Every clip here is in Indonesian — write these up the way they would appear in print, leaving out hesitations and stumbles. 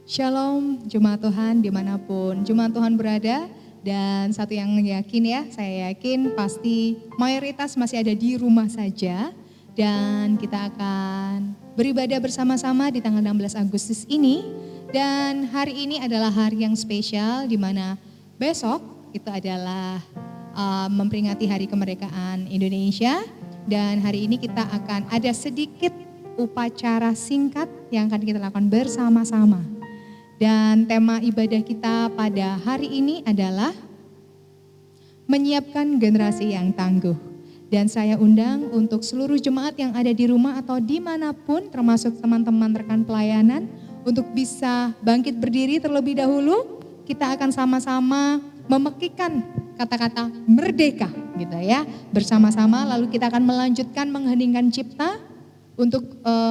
Shalom Jemaat Tuhan dimanapun Jemaat Tuhan berada. Dan satu yang yakin ya, saya yakin pasti mayoritas masih ada di rumah saja. Dan kita akan beribadah bersama-sama di tanggal 16 Agustus ini. Dan hari ini adalah hari yang spesial di mana besok itu adalah memperingati Hari Kemerdekaan Indonesia. Dan hari ini kita akan ada sedikit upacara singkat yang akan kita lakukan bersama-sama. Dan tema ibadah kita pada hari ini adalah menyiapkan generasi yang tangguh. Dan saya undang untuk seluruh jemaat yang ada di rumah atau dimanapun, termasuk teman-teman rekan pelayanan, untuk bisa bangkit berdiri terlebih dahulu. Kita akan sama-sama memekikkan kata-kata merdeka gitu ya, bersama-sama. Lalu kita akan melanjutkan mengheningkan cipta untuk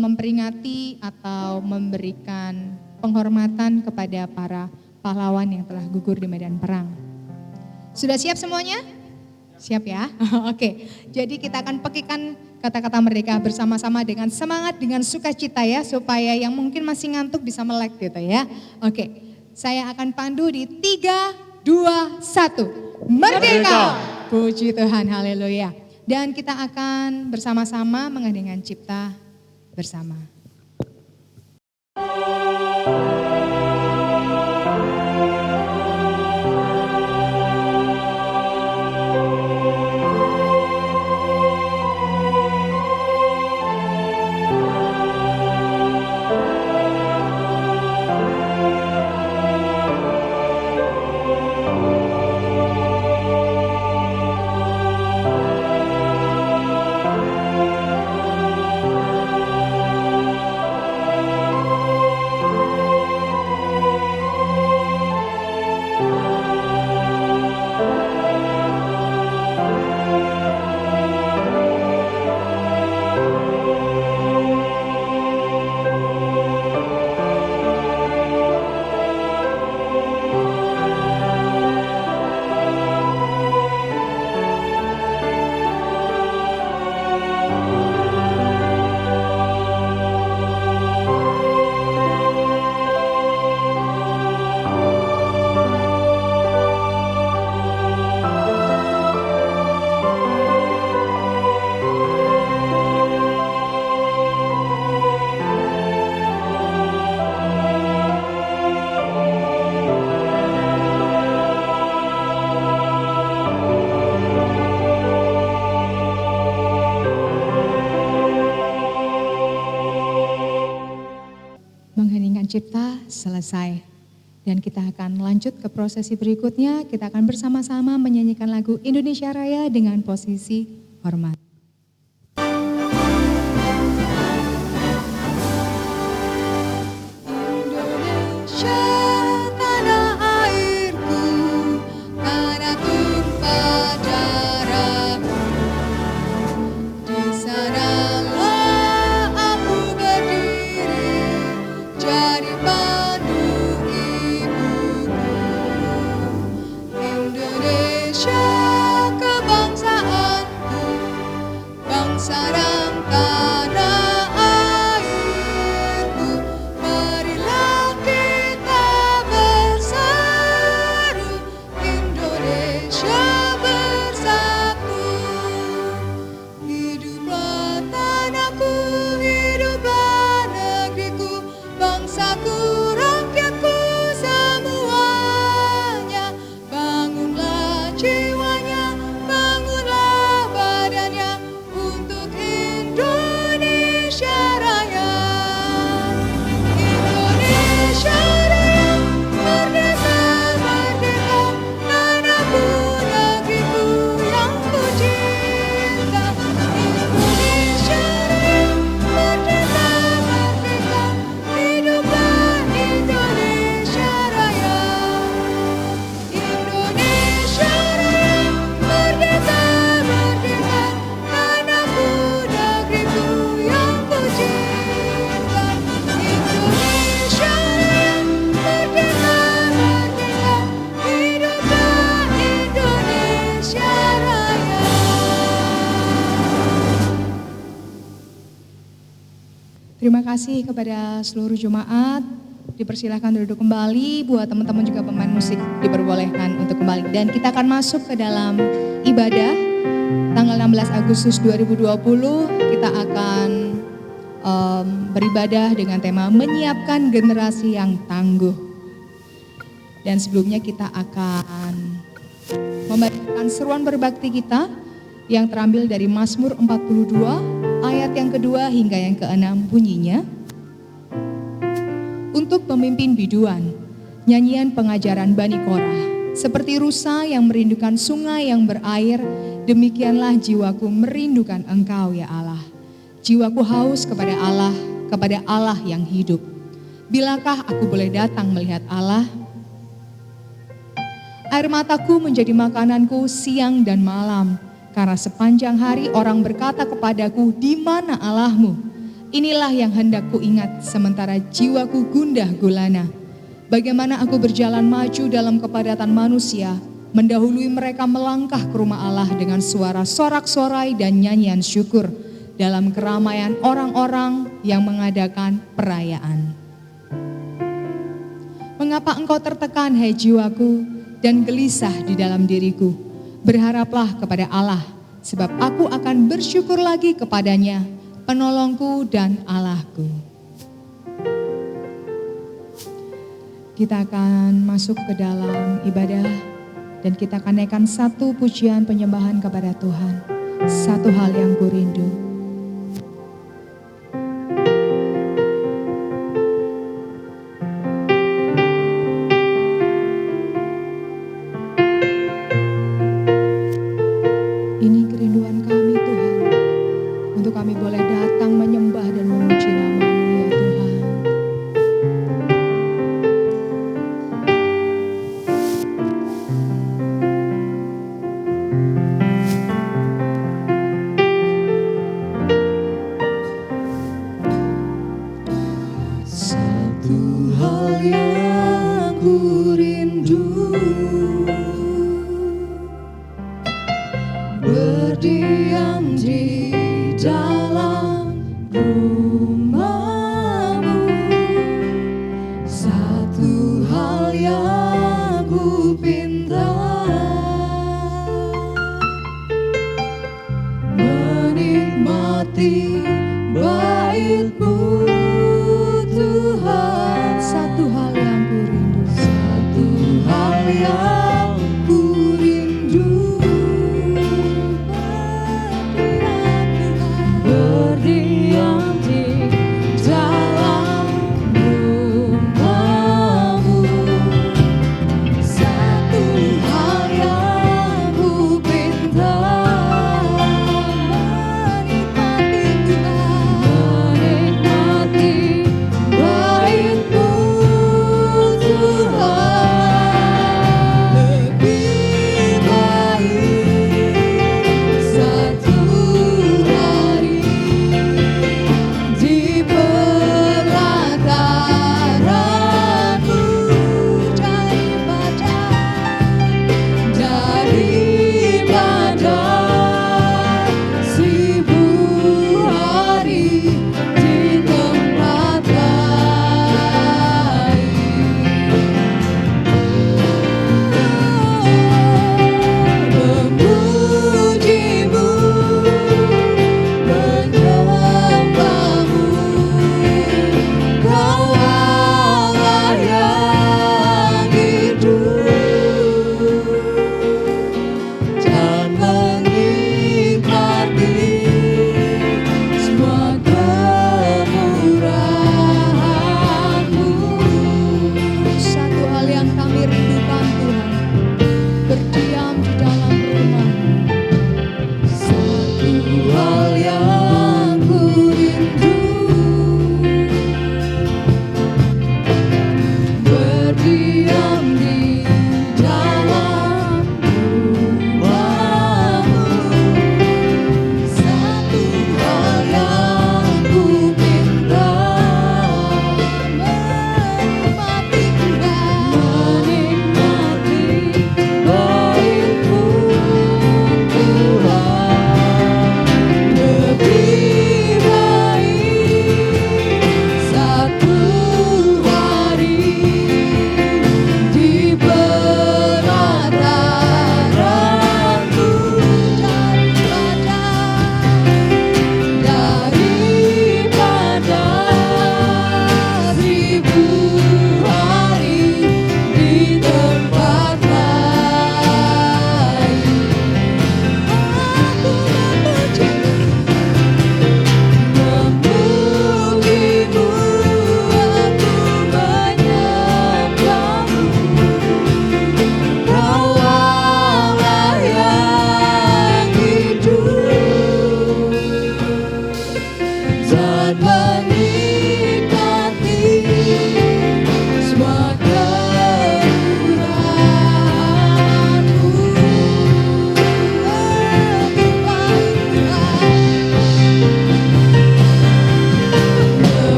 memperingati atau memberikan penghormatan kepada para pahlawan yang telah gugur di medan perang. Sudah siap semuanya? Siap ya? Oke, jadi kita akan pekikan kata-kata merdeka bersama-sama dengan semangat, dengan sukacita ya, supaya yang mungkin masih ngantuk bisa melek gitu ya. Oke, saya akan pandu di 3, 2, 1. Merdeka! Puji Tuhan, haleluya. Dan kita akan bersama-sama mengheningkan cipta bersama. Cipta selesai dan kita akan lanjut ke prosesi berikutnya. Kita akan bersama-sama menyanyikan lagu Indonesia Raya dengan posisi hormat. Terima kasih kepada seluruh jemaat dipersilahkan duduk kembali. Buat teman-teman juga pemain musik diperbolehkan untuk kembali. Dan kita akan masuk ke dalam ibadah tanggal 16 Agustus 2020. Kita akan beribadah dengan tema menyiapkan generasi yang tangguh. Dan sebelumnya kita akan membacakan seruan berbakti kita yang terambil dari Mazmur 42 ayat yang kedua hingga yang keenam, bunyinya. Untuk pemimpin biduan, nyanyian pengajaran Bani Korah, seperti rusa yang merindukan sungai yang berair, demikianlah jiwaku merindukan Engkau ya Allah. Jiwaku haus kepada Allah yang hidup. Bilakah aku boleh datang melihat Allah? Air mataku menjadi makananku siang dan malam, karena sepanjang hari orang berkata kepadaku, di mana Allahmu? Inilah yang hendak ku ingat, sementara jiwaku gundah gulana. Bagaimana aku berjalan maju dalam kepadatan manusia, mendahului mereka melangkah ke rumah Allah dengan suara sorak-sorai dan nyanyian syukur, dalam keramaian orang-orang yang mengadakan perayaan. Mengapa engkau tertekan, hai jiwaku, dan gelisah di dalam diriku? Berharaplah kepada Allah, sebab aku akan bersyukur lagi kepadanya, penolongku dan Allahku. Kita akan masuk ke dalam ibadah dan kita akan naikkan satu pujian penyembahan kepada Tuhan. Satu hal yang ku rindu. Ini kerinduan kami Tuhan, untuk kami boleh datang menyembah dan memuji nama-Mu ya Tuhan. Satu hal yang ku rindu, berdiam di dalam rumah-Mu. Satu hal yang ku pinta, menikmati bait-Mu Tuhan. Satu hal yang ku rindu. Satu hal yang ku rindu, berdiam di dalam rumah-Mu. Satu hal yang ku pinta, menikmati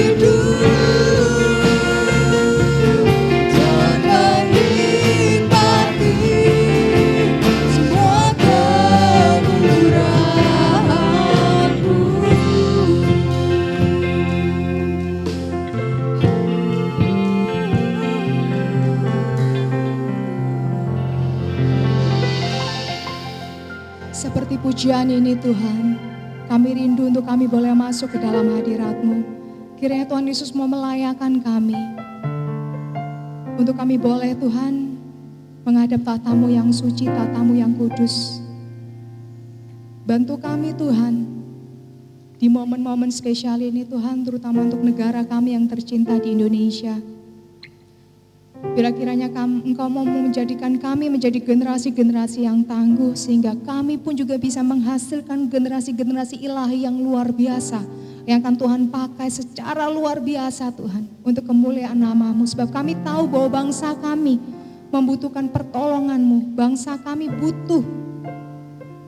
rindu dan menikmati semua kemurahan-Mu. Seperti pujian ini Tuhan, kami rindu untuk kami boleh masuk ke dalam hadirat-Mu. Kiranya Tuhan Yesus mau melayakan kami. Untuk kami boleh Tuhan menghadap tatamu yang suci, tatamu yang kudus. Bantu kami Tuhan, di momen-momen spesial ini Tuhan, terutama untuk negara kami yang tercinta di Indonesia. Bila kiranya Engkau mau menjadikan kami menjadi generasi-generasi yang tangguh, sehingga kami pun juga bisa menghasilkan generasi-generasi ilahi yang luar biasa, yang akan Tuhan pakai secara luar biasa Tuhan, untuk kemuliaan nama-Mu. Sebab kami tahu bahwa bangsa kami membutuhkan pertolongan-Mu, bangsa kami butuh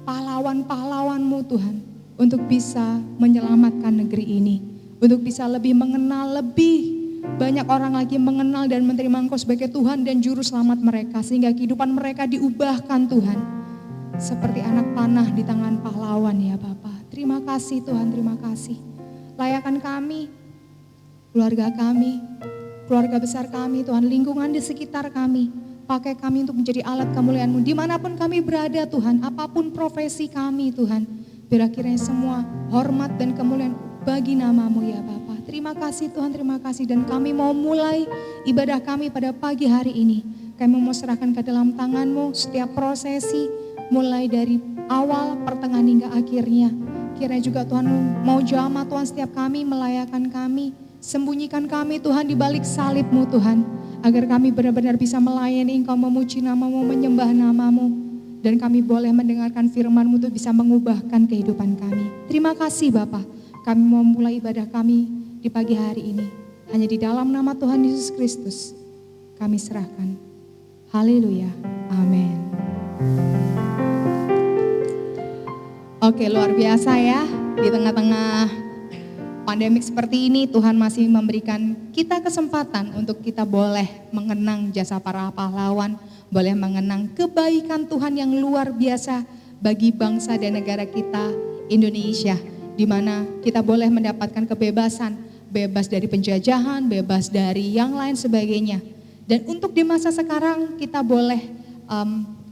pahlawan-pahlawan-Mu Tuhan, untuk bisa menyelamatkan negeri ini, untuk bisa lebih mengenal, lebih banyak orang lagi mengenal dan menerima Engkau sebagai Tuhan dan Juru Selamat mereka, sehingga kehidupan mereka diubahkan Tuhan, seperti anak panah di tangan pahlawan ya Bapa. Terima kasih Tuhan, terima kasih. Layakan kami, keluarga kami, keluarga besar kami Tuhan, lingkungan di sekitar kami. Pakai kami untuk menjadi alat kemuliaan-Mu dimanapun kami berada Tuhan, apapun profesi kami Tuhan. Biar akhirnya semua hormat dan kemuliaan bagi nama-Mu ya Bapa. Terima kasih Tuhan, terima kasih. Dan kami mau mulai ibadah kami pada pagi hari ini. Kami mau serahkan ke dalam tangan-Mu setiap prosesi, mulai dari awal, pertengahan hingga akhirnya. Kiranya juga Tuhan mau jamah Tuhan setiap kami, melayakan kami. Sembunyikan kami Tuhan di balik salib-Mu Tuhan. Agar kami benar-benar bisa melayani Engkau, memuji nama-Mu, menyembah nama-Mu. Dan kami boleh mendengarkan firman-Mu untuk bisa mengubahkan kehidupan kami. Terima kasih Bapa. Kami mau mulai ibadah kami di pagi hari ini. Hanya di dalam nama Tuhan Yesus Kristus kami serahkan. Haleluya. Amin. Oke, luar biasa ya. Di tengah-tengah pandemik seperti ini, Tuhan masih memberikan kita kesempatan untuk kita boleh mengenang jasa para pahlawan, boleh mengenang kebaikan Tuhan yang luar biasa bagi bangsa dan negara kita Indonesia, di mana kita boleh mendapatkan kebebasan, bebas dari penjajahan, bebas dari yang lain sebagainya. Dan untuk di masa sekarang kita boleh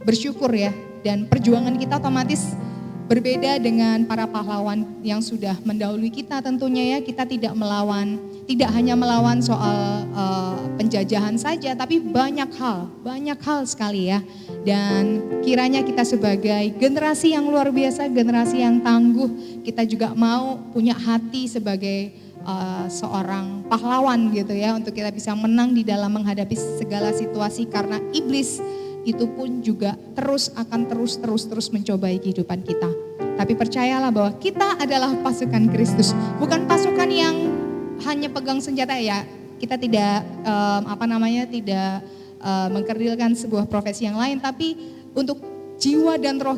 bersyukur ya, dan perjuangan kita otomatis berbeda dengan para pahlawan yang sudah mendahului kita tentunya ya. Kita tidak hanya melawan soal penjajahan saja, tapi banyak hal sekali ya. Dan kiranya kita sebagai generasi yang luar biasa, generasi yang tangguh, kita juga mau punya hati sebagai seorang pahlawan gitu ya, untuk kita bisa menang di dalam menghadapi segala situasi, karena iblis itu pun juga akan terus mencobai kehidupan kita. Tapi percayalah bahwa kita adalah pasukan Kristus, bukan pasukan yang hanya pegang senjata ya. Kita tidak tidak mengkerdilkan sebuah profesi yang lain, tapi untuk jiwa dan roh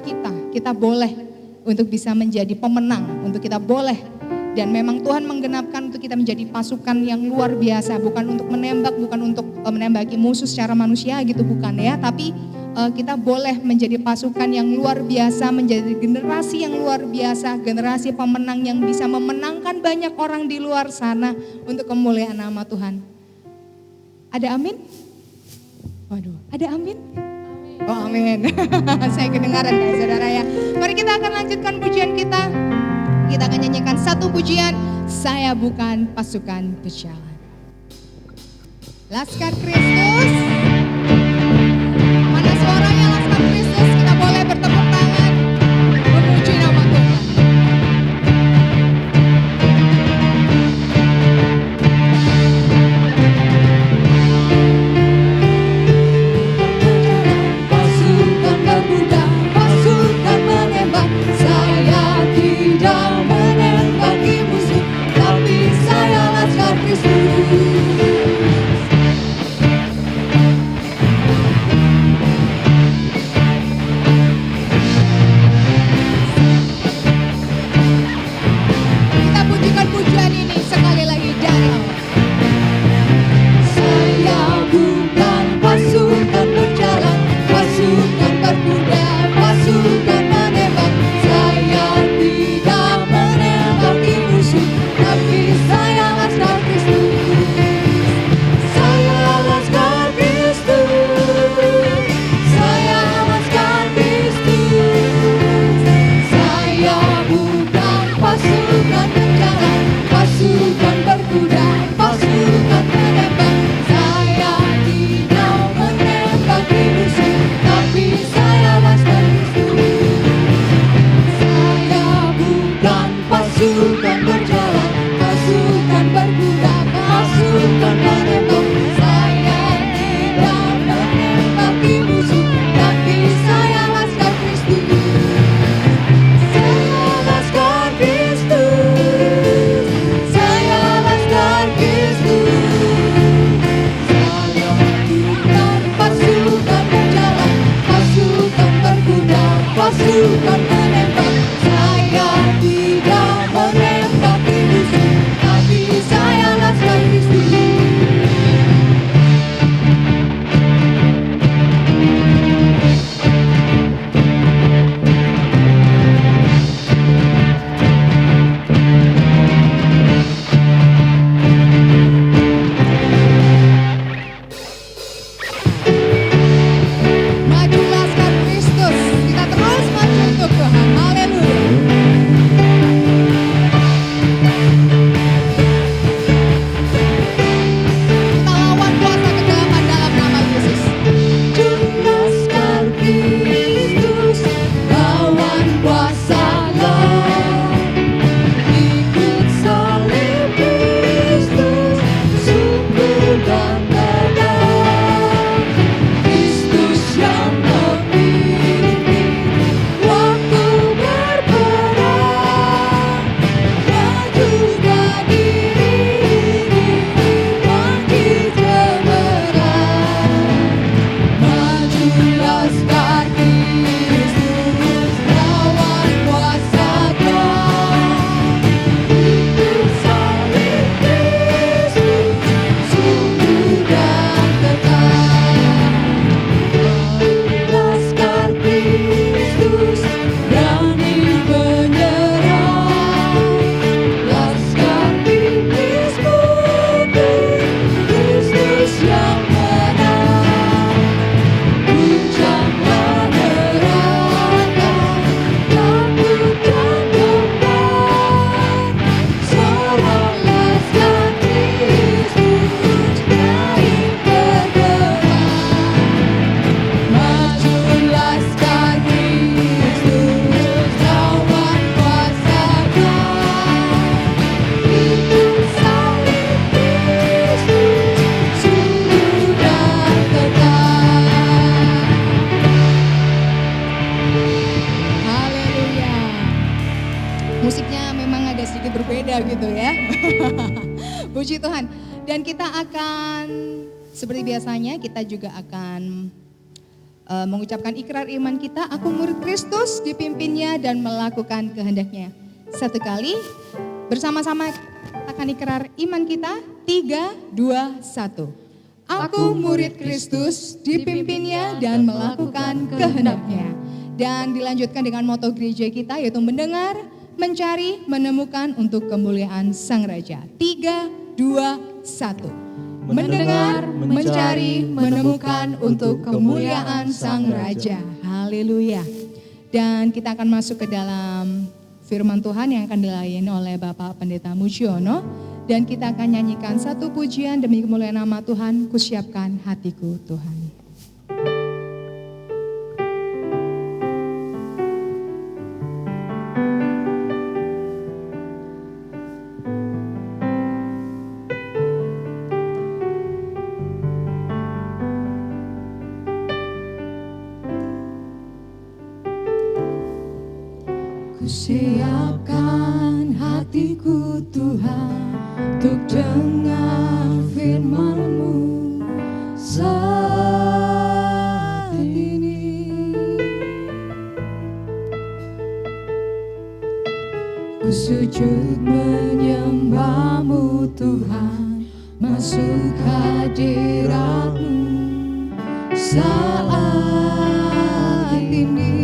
kita boleh untuk bisa menjadi pemenang, untuk kita boleh. Dan memang Tuhan menggenapkan untuk kita menjadi pasukan yang luar biasa, bukan untuk menembak, bukan untuk menembaki musuh secara manusia gitu, bukan ya. Tapi kita boleh menjadi pasukan yang luar biasa, menjadi generasi yang luar biasa, generasi pemenang yang bisa memenangkan banyak orang di luar sana untuk kemuliaan nama Tuhan. Ada amin? Waduh, ada amin? Oh amin. Saya kedengaran ya saudara ya. Mari kita akan lanjutkan pujian kita. Kita akan nyanyikan satu pujian, Saya Bukan Pasukan Pejalan. Laskar Kristus. Mana suaranya Laskar Kristus? Kita boleh bertepuk tangan memuji nama Tuhan. Pasukan berkuda, pasukan menembak. Saya tidak menembaki musuh, tapi saya Laskar Kristus. Puji Tuhan. Dan kita akan seperti biasanya kita juga akan mengucapkan ikrar iman kita. Aku murid Kristus, dipimpinnya dan melakukan kehendaknya. Satu kali bersama-sama akan ikrar iman kita. 3, 2, 1. Aku murid Kristus, dipimpinnya dan melakukan kehendaknya. Dan dilanjutkan dengan moto gereja kita yaitu mendengar, mencari, menemukan untuk kemuliaan Sang Raja. 3, 2, 1. Mendengar, mencari, menemukan untuk kemuliaan Sang Raja. Haleluya. Dan kita akan masuk ke dalam firman Tuhan yang akan dilayani oleh Bapak Pendeta Mujiono. Dan kita akan nyanyikan satu pujian demi kemuliaan nama Tuhan, kusiapkan hatiku Tuhan. Kusiapkan hatiku Tuhan untuk dengar firman-Mu saat ini. Ku sujud menyembah-Mu Tuhan, masuk hadirat-Mu saat ini.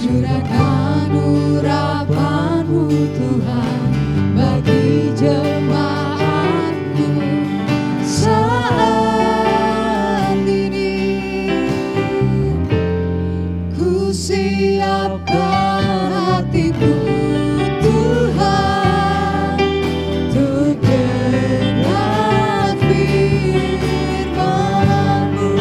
Curahkan urapan-Mu Tuhan bagi jemaat-Mu saat ini. Ku siapkan hatiku Tuhan untuk dengar firman-Mu.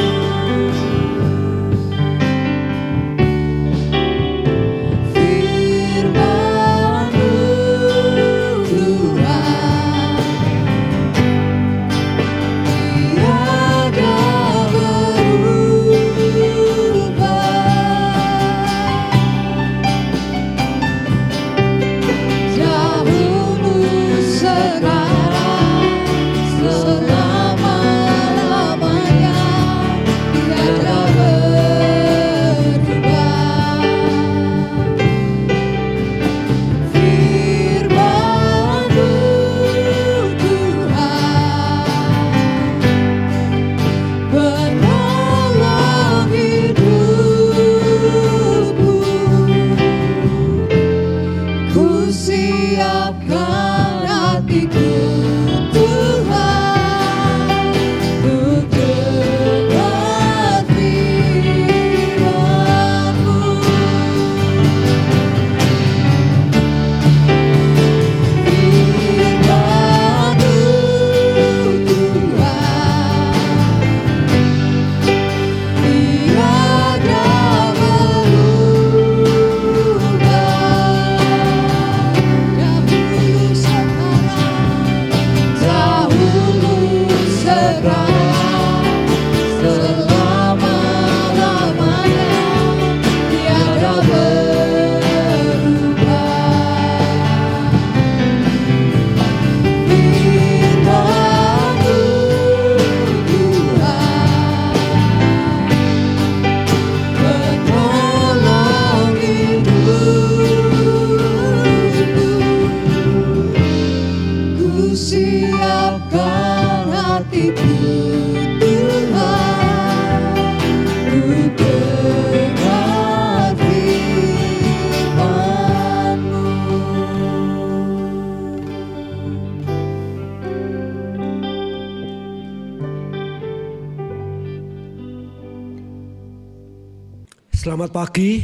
Selamat pagi,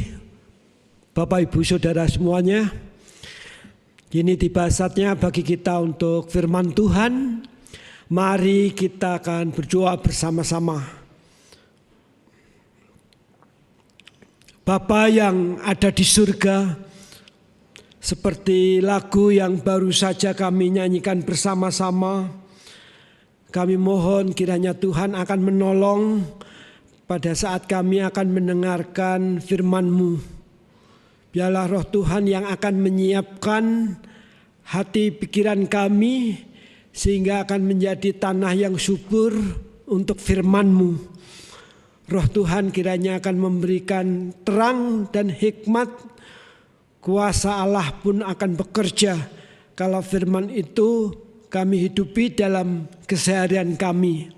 Bapak Ibu Saudara semuanya. Kini tiba saatnya bagi kita untuk firman Tuhan. Mari kita akan berdoa bersama-sama. Bapa yang ada di surga, seperti lagu yang baru saja kami nyanyikan bersama-sama, kami mohon kiranya Tuhan akan menolong pada saat kami akan mendengarkan firman-Mu. Biarlah Roh Tuhan yang akan menyiapkan hati pikiran kami sehingga akan menjadi tanah yang subur untuk firman-Mu. Roh Tuhan kiranya akan memberikan terang dan hikmat. Kuasa Allah pun akan bekerja kalau firman itu kami hidupi dalam keseharian kami.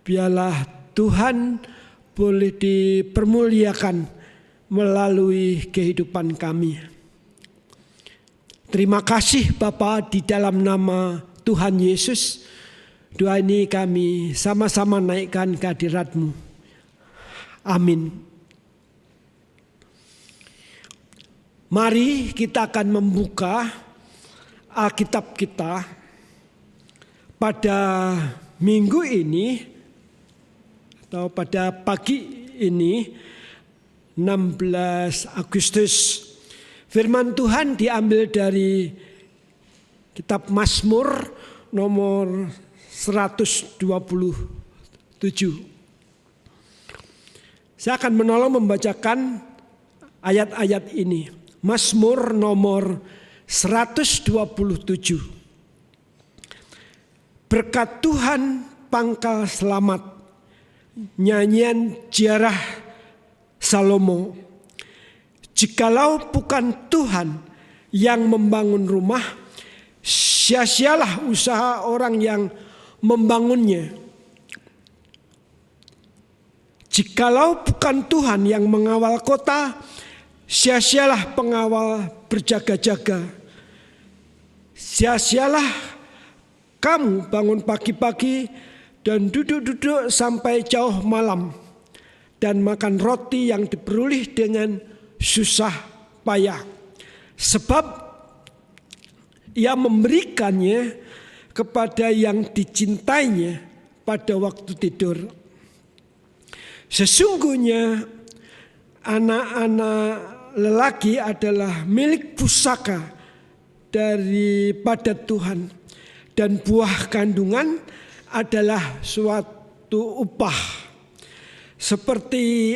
Biarlah Tuhan boleh dipermuliakan melalui kehidupan kami. Terima kasih Bapa, di dalam nama Tuhan Yesus, doa ini kami sama-sama naikkan ke hadirat-Mu. Amin. Mari kita akan membuka Alkitab kita pada minggu ini atau pada pagi ini 16 Agustus. Firman Tuhan diambil dari kitab Mazmur nomor 127. Saya akan menolong membacakan ayat-ayat ini. Mazmur nomor 127. Berkat Tuhan pangkal selamat, nyanyian ziarah Salomo. Jikalau bukan Tuhan yang membangun rumah, sia-sialah usaha orang yang membangunnya. Jikalau bukan Tuhan yang mengawal kota, sia-sialah pengawal berjaga-jaga. Sia-sialah kamu bangun pagi-pagi dan duduk-duduk sampai jauh malam, dan makan roti yang diperoleh dengan susah payah. Sebab ia memberikannya kepada yang dicintainya pada waktu tidur. Sesungguhnya anak-anak lelaki adalah milik pusaka daripada Tuhan, dan buah kandungan adalah suatu upah. Seperti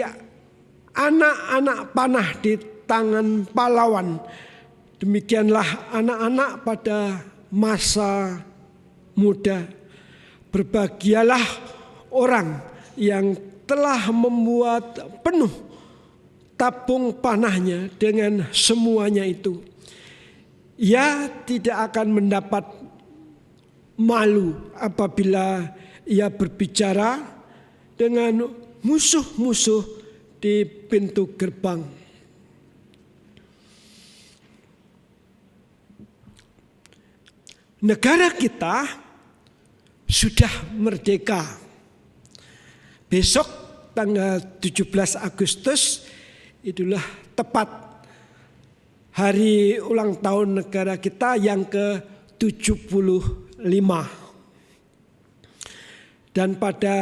anak-anak panah di tangan pahlawan, demikianlah anak-anak pada masa muda. Berbahagialah orang yang telah membuat penuh tabung panahnya dengan semuanya itu. Ia tidak akan mendapat malu apabila ia berbicara dengan musuh-musuh di pintu gerbang. Negara kita sudah merdeka. Besok tanggal 17 Agustus itulah tepat hari ulang tahun negara kita yang ke-75. Dan pada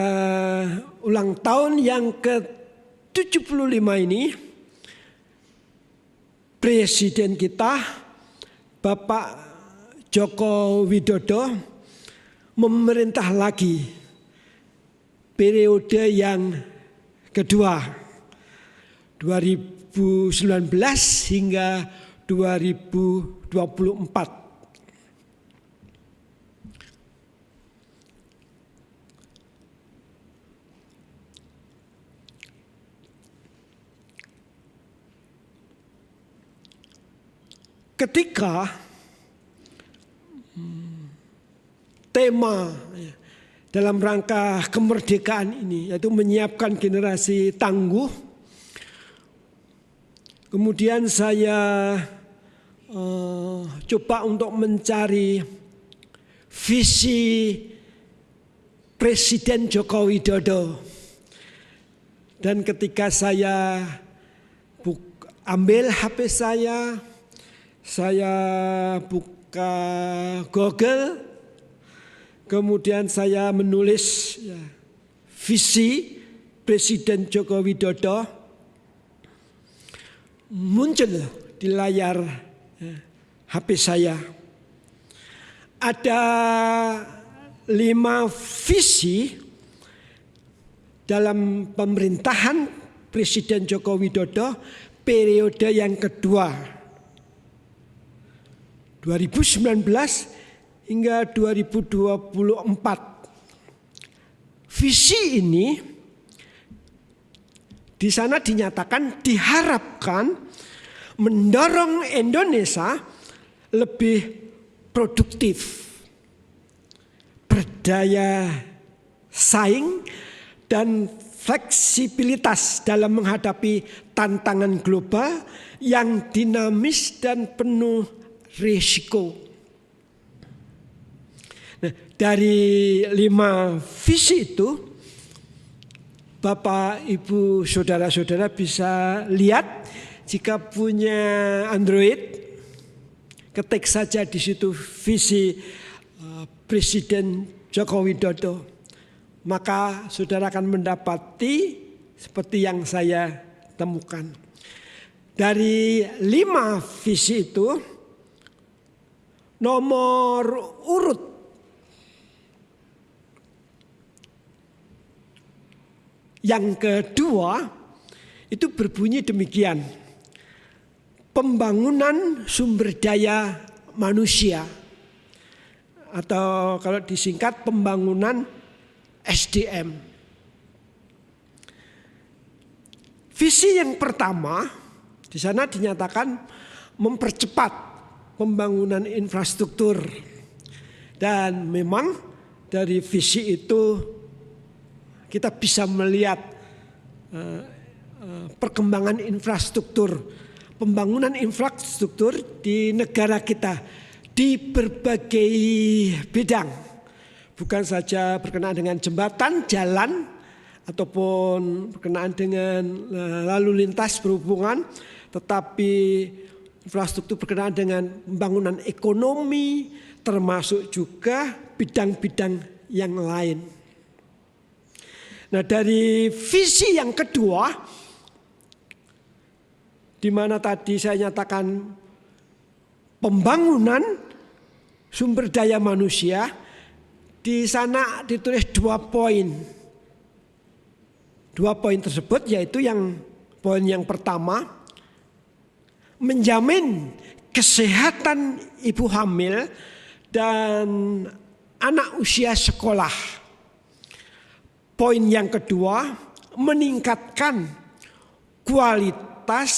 ulang tahun yang ke-75 ini, Presiden kita, Bapak Joko Widodo, memerintah lagi periode yang kedua, 2019 hingga 2024. Ketika tema dalam rangka kemerdekaan ini yaitu menyiapkan generasi tangguh, kemudian saya coba untuk mencari visi Presiden Joko Widodo. Dan ketika saya ambil HP saya buka Google, kemudian saya menulis visi Presiden Joko Widodo, muncul di layar HP saya. Ada 5 visi dalam pemerintahan Presiden Joko Widodo periode yang kedua 2019 hingga 2024. Visi ini di sana dinyatakan diharapkan mendorong Indonesia lebih produktif, berdaya saing dan fleksibilitas dalam menghadapi tantangan global yang dinamis dan penuh risiko. Nah, dari 5 visi itu, Bapak, Ibu, Saudara-saudara bisa lihat jika punya Android, ketik saja di situ visi Presiden Joko Widodo. Maka saudara akan mendapati seperti yang saya temukan. Dari 5 visi itu, nomor urut yang kedua itu berbunyi demikian. Pembangunan sumber daya manusia, atau kalau disingkat pembangunan SDM. Visi yang pertama di sana dinyatakan mempercepat pembangunan infrastruktur, dan memang dari visi itu kita bisa melihat perkembangan infrastruktur, pembangunan infrastruktur di negara kita di berbagai bidang, bukan saja berkenaan dengan jembatan, jalan, ataupun berkenaan dengan lalu lintas berhubungan, tetapi infrastruktur berkenaan dengan pembangunan ekonomi, termasuk juga bidang-bidang yang lain. Nah, dari visi yang kedua, di mana tadi saya nyatakan pembangunan sumber daya manusia, di sana ditulis 2 poin. 2 poin tersebut yaitu poin yang pertama, menjamin kesehatan ibu hamil dan anak usia sekolah. Poin yang kedua, meningkatkan kualitas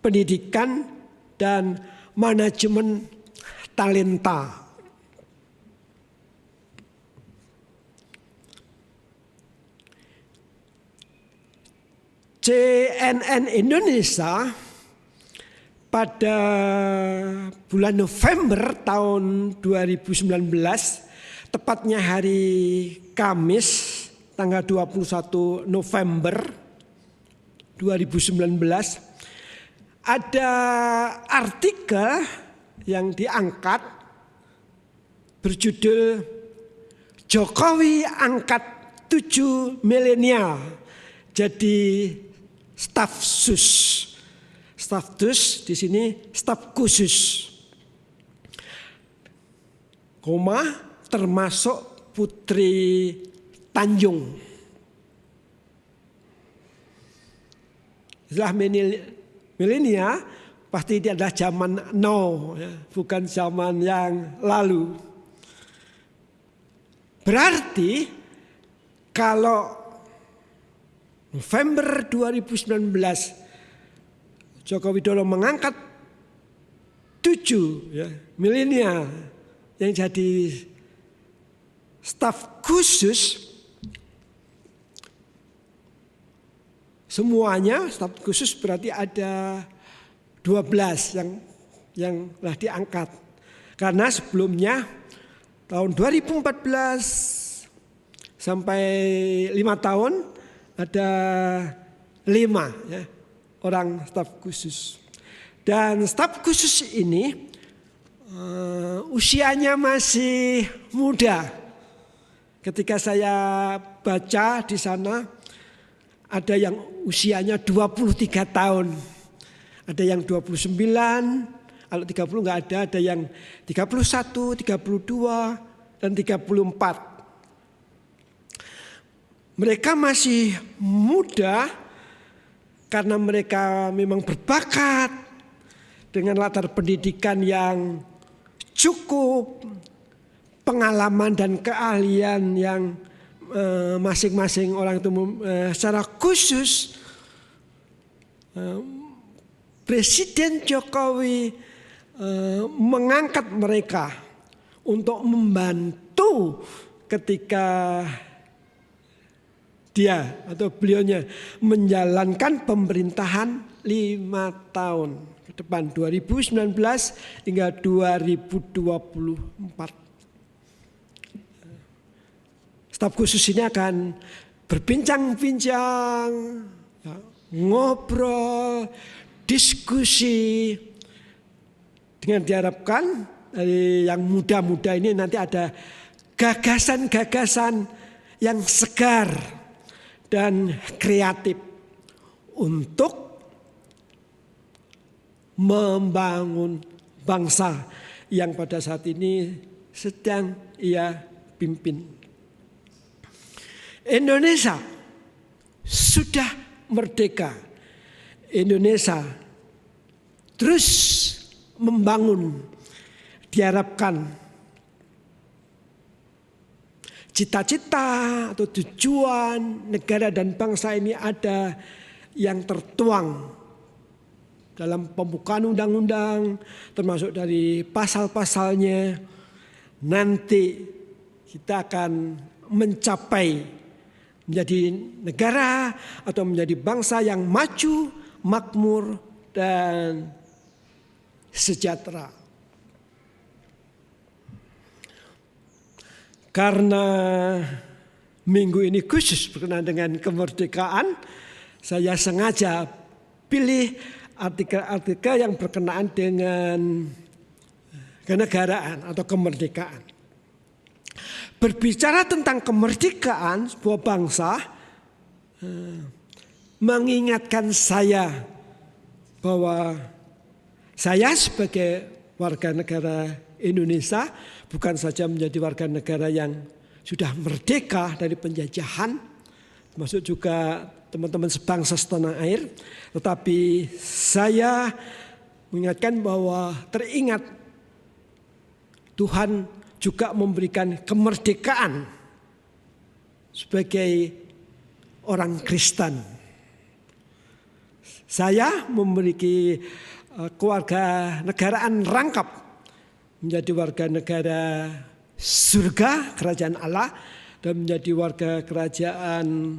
pendidikan dan manajemen talenta. CNN Indonesia pada bulan November tahun 2019, tepatnya hari Kamis tanggal 21 November 2019, ada artikel yang diangkat berjudul Jokowi angkat 7 milenial jadi staf sus. Staf sus di sini staf khusus. Termasuk Putri Tanjung. Setelah milenial pasti ini adalah zaman now, ya, bukan zaman yang lalu. Berarti kalau November 2019 Joko Widodo mengangkat 7 milenial yang jadi staf khusus, semuanya staf khusus berarti ada 12 yang telah diangkat. Karena sebelumnya tahun 2014 sampai 5 tahun ada 5 orang staf khusus. Dan staf khusus ini usianya masih muda. Ketika saya baca di sana ada yang usianya 23 tahun. Ada yang 29, kalau 30 enggak ada yang 31, 32 dan 34. Mereka masih muda karena mereka memang berbakat dengan latar pendidikan yang cukup, pengalaman dan keahlian yang masing-masing orang itu secara khusus Presiden Jokowi mengangkat mereka untuk membantu ketika dia atau beliaunya menjalankan pemerintahan 5 tahun ke depan 2019 hingga 2024. Staf khusus ini akan berbincang-bincang, ngobrol, diskusi dengan diharapkan dari yang muda-muda ini nanti ada gagasan-gagasan yang segar dan kreatif untuk membangun bangsa yang pada saat ini sedang ia pimpin. Indonesia sudah merdeka. Indonesia terus membangun. Diharapkan cita-cita atau tujuan negara dan bangsa ini ada yang tertuang dalam pembukaan undang-undang, termasuk dari pasal-pasalnya. Nanti kita akan mencapai menjadi negara atau menjadi bangsa yang maju, makmur, dan sejahtera. Karena minggu ini khusus berkenaan dengan kemerdekaan, saya sengaja pilih artikel-artikel yang berkenaan dengan kenegaraan atau kemerdekaan. Berbicara tentang kemerdekaan sebuah bangsa mengingatkan saya bahwa saya sebagai warga negara Indonesia bukan saja menjadi warga negara yang sudah merdeka dari penjajahan, termasuk juga teman-teman sebangsa setanah air, tetapi saya mengingatkan bahwa teringat Tuhan juga memberikan kemerdekaan sebagai orang Kristen. Saya memiliki keluarga negaraan rangkap menjadi warga negara surga, kerajaan Allah, dan menjadi warga kerajaan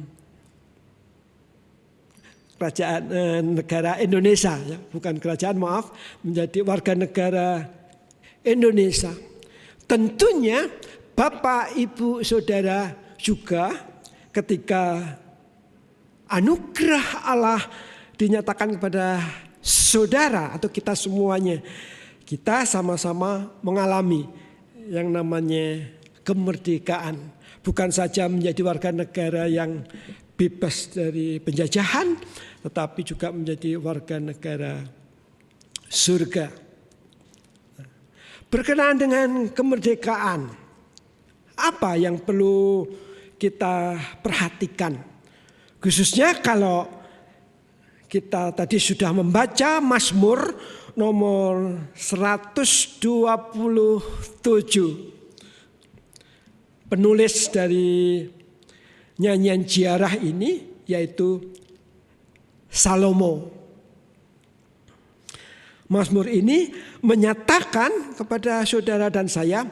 negara Indonesia, ya, bukan kerajaan, maaf, menjadi warga negara Indonesia. Tentunya Bapak, Ibu, Saudara juga ketika anugerah Allah dinyatakan kepada saudara atau kita semuanya, kita sama-sama mengalami yang namanya kemerdekaan. Bukan saja menjadi warga negara yang bebas dari penjajahan, tetapi juga menjadi warga negara surga. Berkenaan dengan kemerdekaan, apa yang perlu kita perhatikan? Khususnya kalau kita tadi sudah membaca Mazmur nomor 127. Penulis dari nyanyian ziarah ini yaitu Salomo. Mazmur ini menyatakan kepada saudara dan saya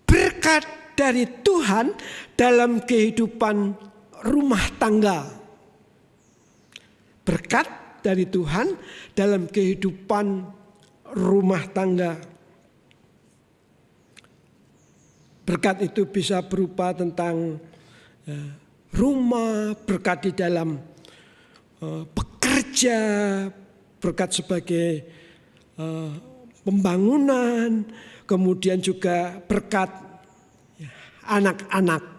berkat dari Tuhan dalam kehidupan rumah tangga. Berkat dari Tuhan dalam kehidupan rumah tangga. Berkat itu bisa berupa tentang rumah, berkat di dalam bekerja, berkat sebagai pembangunan, kemudian juga berkat anak-anak.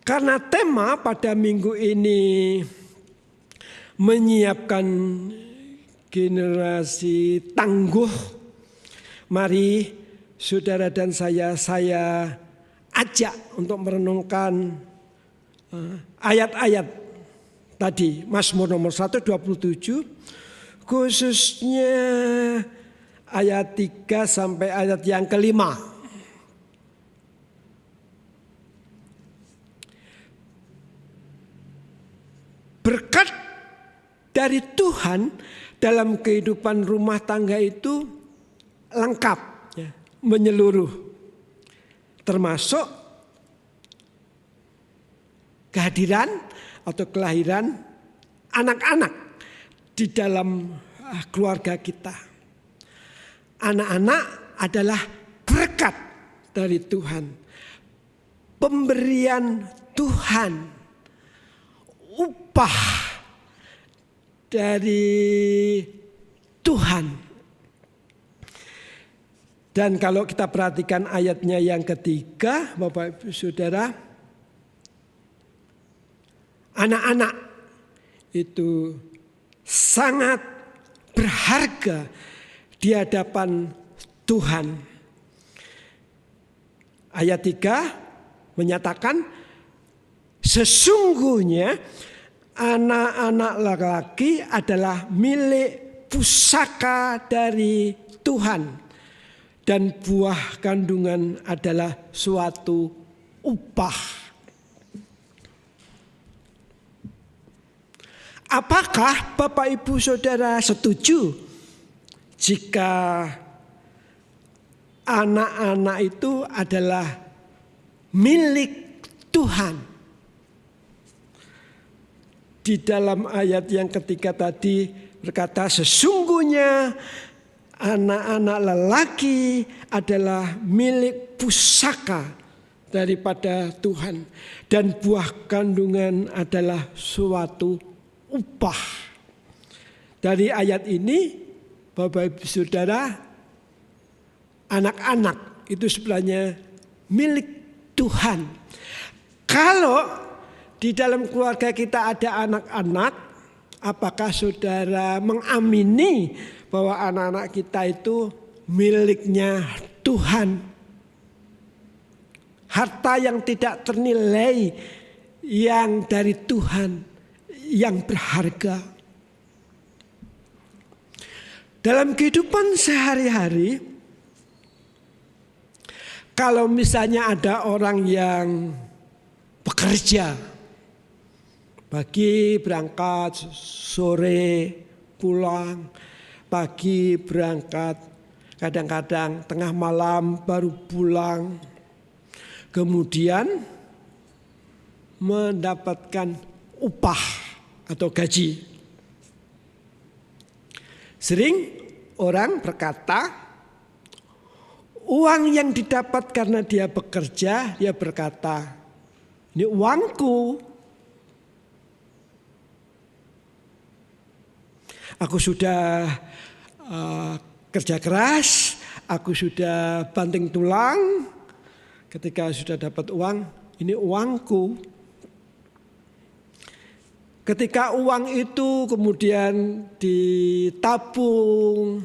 Karena tema pada minggu ini menyiapkan generasi tangguh, mari saudara dan saya ajak untuk merenungkan ayat-ayat tadi Mazmur nomor 127, khususnya ayat 3 sampai ayat yang kelima. Berkat dari Tuhan dalam kehidupan rumah tangga itu lengkap, ya, menyeluruh, termasuk kehadiran atau kelahiran anak-anak di dalam keluarga kita. Anak-anak adalah berkat dari Tuhan, pemberian Tuhan, upah dari Tuhan. Dan kalau kita perhatikan ayatnya yang ketiga, Bapak Ibu Saudara, anak-anak itu sangat berharga di hadapan Tuhan. Ayat 3 menyatakan, sesungguhnya anak-anak laki-laki adalah milik pusaka dari Tuhan. Dan buah kandungan adalah suatu upah. Apakah Bapak Ibu Saudara setuju jika anak-anak itu adalah milik Tuhan? Di dalam ayat yang ketiga tadi berkata, sesungguhnya anak-anak lelaki adalah milik pusaka daripada Tuhan. Dan buah kandungan adalah suatu upah. Dari ayat ini, Bapak Ibu Saudara, anak-anak itu sebenarnya milik Tuhan. Kalau di dalam keluarga kita ada anak-anak, apakah saudara mengamini bahwa anak-anak kita itu miliknya Tuhan? Harta yang tidak ternilai yang dari Tuhan, yang berharga. Dalam kehidupan sehari-hari, kalau misalnya ada orang yang bekerja, pagi berangkat, sore pulang, pagi berangkat, kadang-kadang tengah malam baru pulang, kemudian mendapatkan upah atau gaji. Sering orang berkata, uang yang didapat karena dia bekerja, dia berkata, ini uangku. Aku sudah kerja keras, aku sudah banting tulang. Ketika sudah dapat uang, ini uangku. Ketika uang itu kemudian ditabung,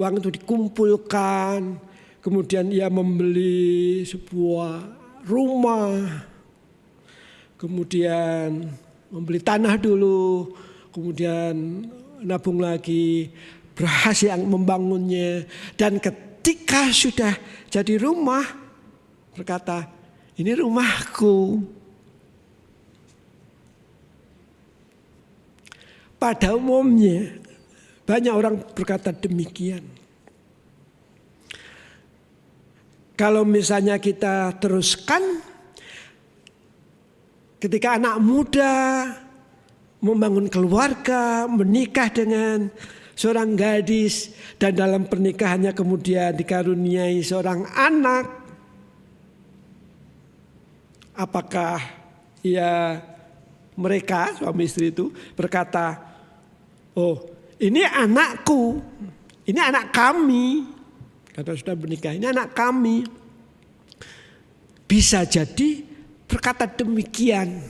uang itu dikumpulkan, kemudian ia membeli sebuah rumah, kemudian membeli tanah dulu, kemudian nabung lagi, berhasil membangunnya, dan ketika sudah jadi rumah berkata, ini rumahku. Pada umumnya banyak orang berkata demikian. Kalau misalnya kita teruskan, ketika anak muda membangun keluarga, menikah dengan seorang gadis, dan dalam pernikahannya kemudian dikaruniai seorang anak, apakah mereka suami istri itu berkata, oh ini anakku, ini anak kami, kata sudah menikah, ini anak kami. Bisa jadi berkata demikian.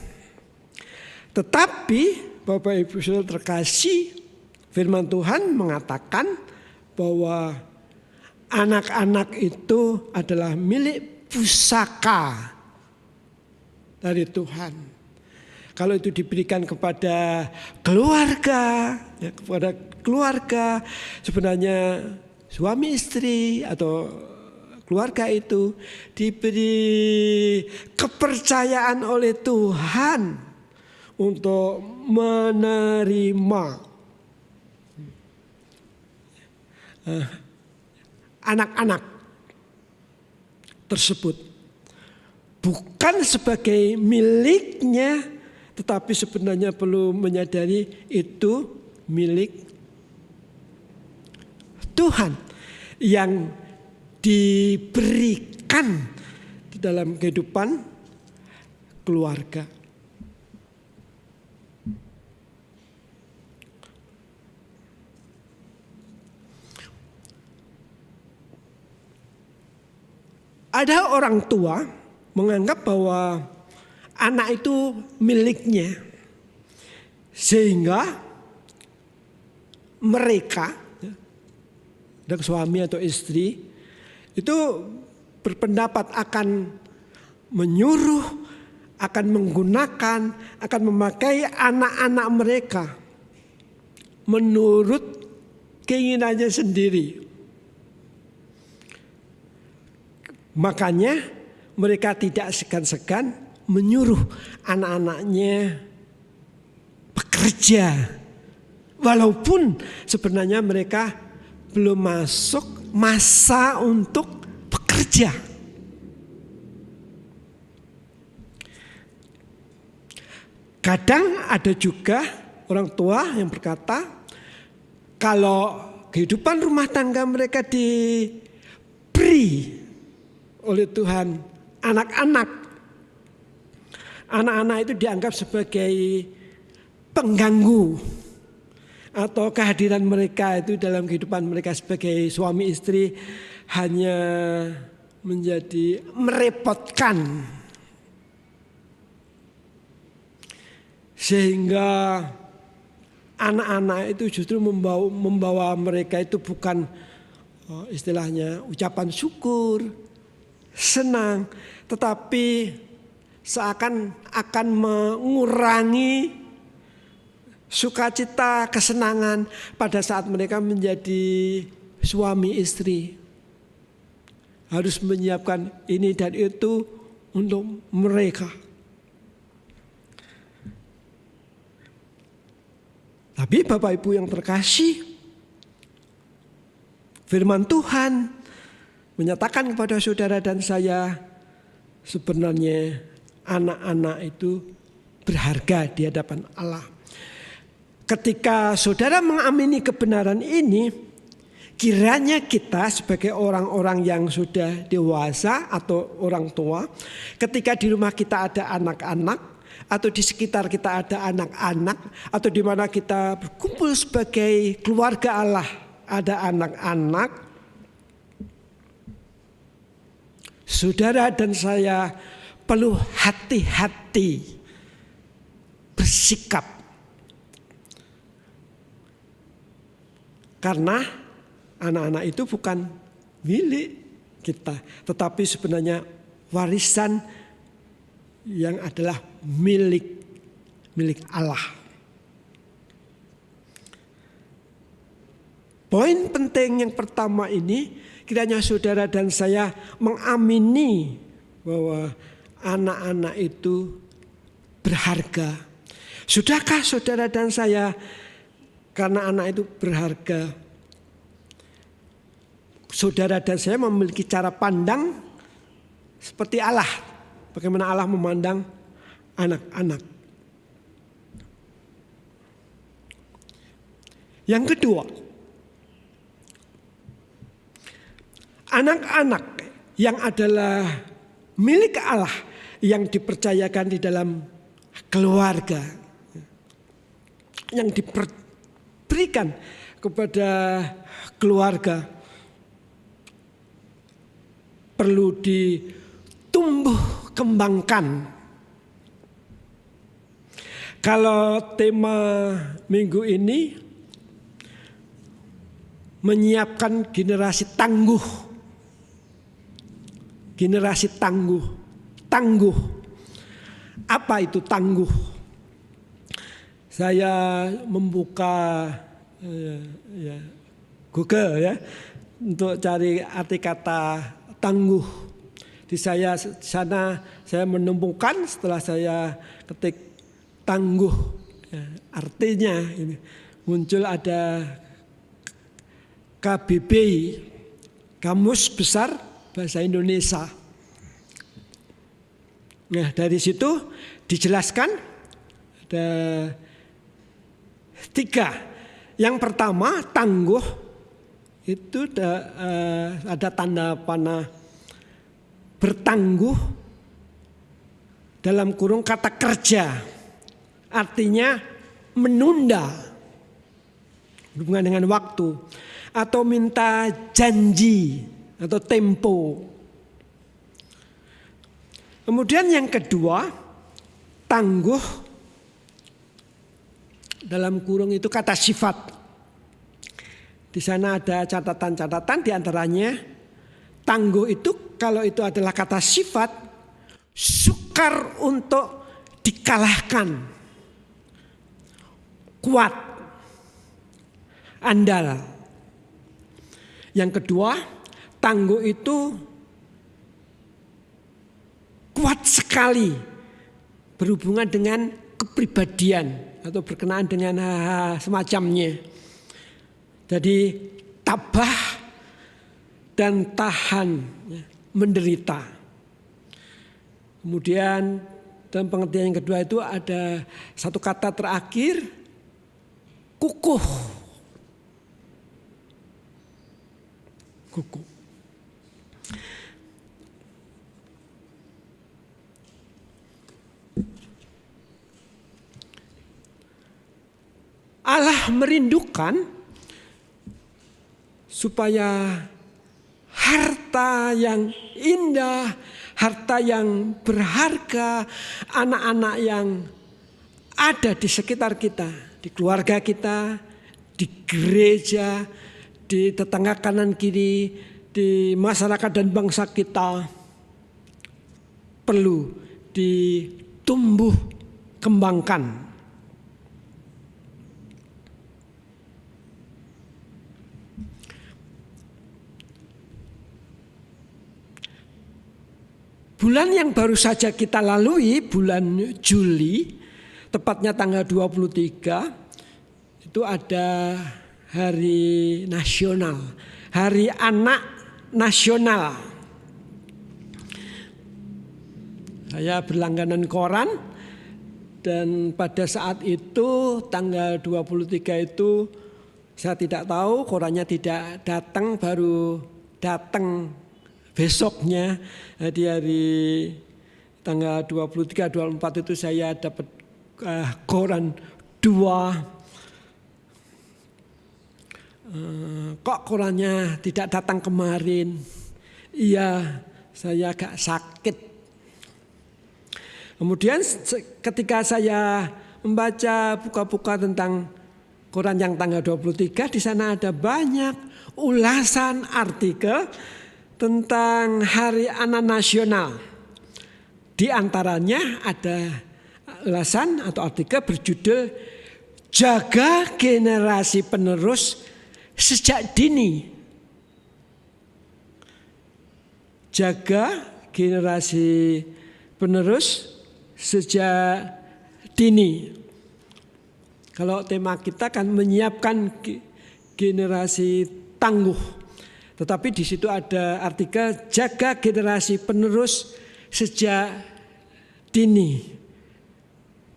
Tetapi Bapak Ibu Saudara terkasih, firman Tuhan mengatakan bahwa anak-anak itu adalah milik pusaka dari Tuhan. Kalau itu diberikan kepada keluarga, ya, kepada keluarga, sebenarnya suami istri atau keluarga itu diberi kepercayaan oleh Tuhan untuk menerima anak-anak tersebut. Bukan sebagai miliknya, tetapi sebenarnya perlu menyadari itu milik Tuhan yang diberikan di dalam kehidupan keluarga. Ada orang tua menganggap bahwa anak itu miliknya, sehingga mereka, dan suami atau istri, itu berpendapat akan menyuruh, akan menggunakan, akan memakai anak-anak mereka menurut keinginannya sendiri. Makanya mereka tidak segan-segan menyuruh anak-anaknya bekerja. Walaupun sebenarnya mereka belum masuk masa untuk bekerja. Kadang ada juga orang tua yang berkata, kalau kehidupan rumah tangga mereka diberi oleh Tuhan anak-anak itu dianggap sebagai pengganggu, atau kehadiran mereka itu dalam kehidupan mereka sebagai suami istri hanya menjadi merepotkan, sehingga anak-anak itu justru membawa mereka itu bukan istilahnya ucapan syukur, senang, tetapi seakan akan mengurangi sukacita, kesenangan pada saat mereka menjadi suami istri. Harus menyiapkan ini dan itu untuk mereka. Tapi Bapak Ibu yang terkasih, firman Tuhan menyatakan kepada saudara dan saya, sebenarnya anak-anak itu berharga di hadapan Allah. Ketika saudara mengamini kebenaran ini, kiranya kita sebagai orang-orang yang sudah dewasa atau orang tua, ketika di rumah kita ada anak-anak, atau di sekitar kita ada anak-anak, atau di mana kita berkumpul sebagai keluarga Allah ada anak-anak, saudara dan saya perlu hati-hati bersikap. Karena anak-anak itu bukan milik kita, tetapi sebenarnya warisan yang adalah milik Allah. Poin penting yang pertama ini, kiranya saudara dan saya mengamini bahwa anak-anak itu berharga. Sudahkah saudara dan saya, karena anak itu berharga, saudara dan saya memiliki cara pandang seperti Allah. Bagaimana Allah memandang anak-anak. Yang kedua, anak-anak yang adalah milik Allah, yang dipercayakan di dalam keluarga, yang diberikan kepada keluarga, perlu ditumbuh kembangkan. Kalau tema minggu ini menyiapkan generasi tangguh. Generasi tangguh. Tangguh. Apa itu tangguh? saya membuka Google ya untuk cari arti kata tangguh. Di sana saya menemukan setelah saya ketik tangguh artinya ini muncul ada KBBI, Kamus Besar Bahasa Indonesia. Nah, dari situ dijelaskan ada 3. Yang pertama, tangguh itu ada tanda panah bertangguh dalam kurung kata kerja. Artinya menunda hubungan dengan waktu atau minta janji atau tempo. Kemudian yang kedua, tangguh dalam kurung itu kata sifat. Di sana ada catatan-catatan, di antaranya tangguh itu kalau itu adalah kata sifat, sukar untuk dikalahkan, kuat, andal. Yang kedua, tangguh itu kuat sekali berhubungan dengan kepribadian atau berkenaan dengan hal-hal semacamnya. Jadi tabah dan tahan menderita. Kemudian dalam pengertian yang kedua itu ada satu kata terakhir, kukuh. Kukuh. Allah merindukan supaya harta yang indah, harta yang berharga, anak-anak yang ada di sekitar kita, di keluarga kita, di gereja, di tetangga kanan kiri, di masyarakat dan bangsa kita perlu ditumbuh kembangkan. Bulan yang baru saja kita lalui, bulan Juli, tepatnya tanggal 23, itu ada hari nasional, hari anak nasional. Saya berlangganan koran dan pada saat itu tanggal 23 itu saya tidak tahu, korannya tidak datang, baru datang besoknya di hari tanggal 23, 24 itu saya dapat koran 2. Kok korannya tidak datang kemarin? Iya, saya agak sakit. Kemudian ketika saya membaca buka-buka tentang koran yang tanggal 23, di sana ada banyak ulasan artikel tentang Hari Anak Nasional. Di antaranya ada ulasan atau artikel berjudul Jaga Generasi Penerus Sejak Dini. Jaga generasi penerus sejak dini. Kalau tema kita kan menyiapkan generasi tangguh. Tetapi di situ ada artikel jaga generasi penerus sejak dini.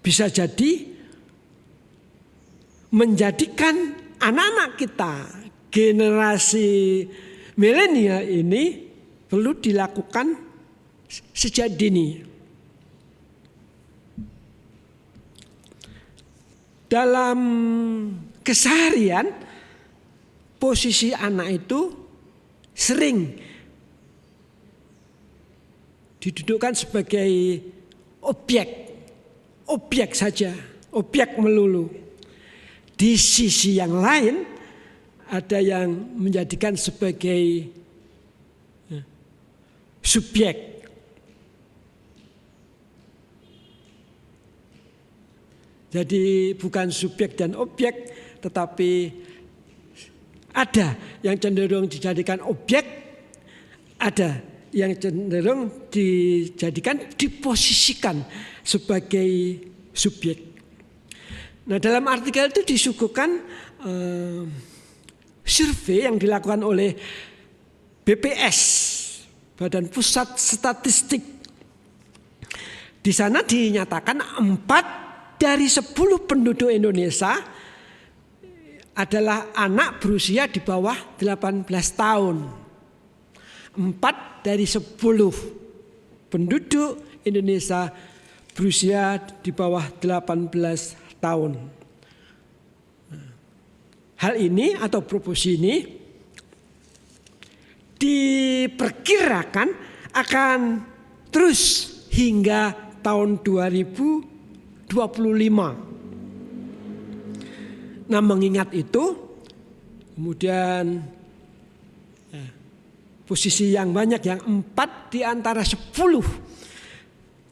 Bisa jadi menjadikan anak-anak kita, generasi milenial ini perlu dilakukan sejak dini. Dalam keseharian, posisi anak itu sering didudukkan sebagai objek saja, objek melulu. Di sisi yang lain ada yang menjadikan sebagai subjek. Jadi bukan subjek dan objek, tetapi ada yang cenderung dijadikan objek, ada yang cenderung diposisikan sebagai subjek. Nah, dalam artikel itu disuguhkan survei yang dilakukan oleh BPS, Badan Pusat Statistik. Di sana dinyatakan 4 dari 10 penduduk Indonesia adalah anak berusia di bawah 18 tahun. 4 dari 10 penduduk Indonesia berusia di bawah 18 tahun. Hal ini atau proporsi ini diperkirakan akan terus hingga tahun 2025. Nah, mengingat itu, kemudian posisi yang banyak, yang 4 di antara 10.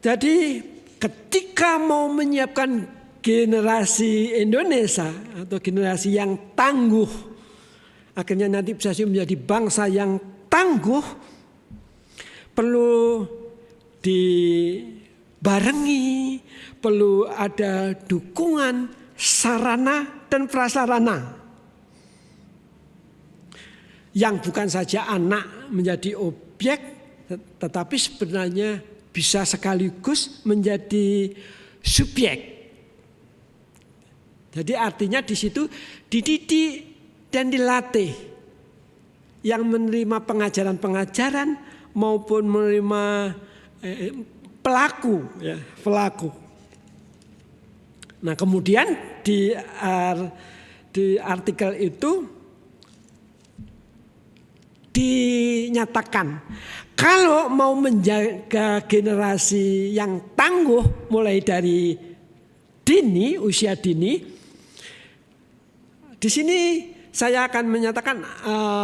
Jadi ketika mau menyiapkan generasi Indonesia atau generasi yang tangguh, akhirnya nanti bisa menjadi bangsa yang tangguh, perlu dibarengi, perlu ada dukungan sarana dan prasarana. Yang bukan saja anak menjadi objek, tetapi sebenarnya bisa sekaligus menjadi subjek. Jadi artinya di situ dididik dan dilatih. Yang menerima pengajaran-pengajaran maupun menerima pelaku. Nah, kemudian di artikel itu dinyatakan kalau mau menjaga generasi yang tangguh mulai dari dini, usia dini, di sini saya akan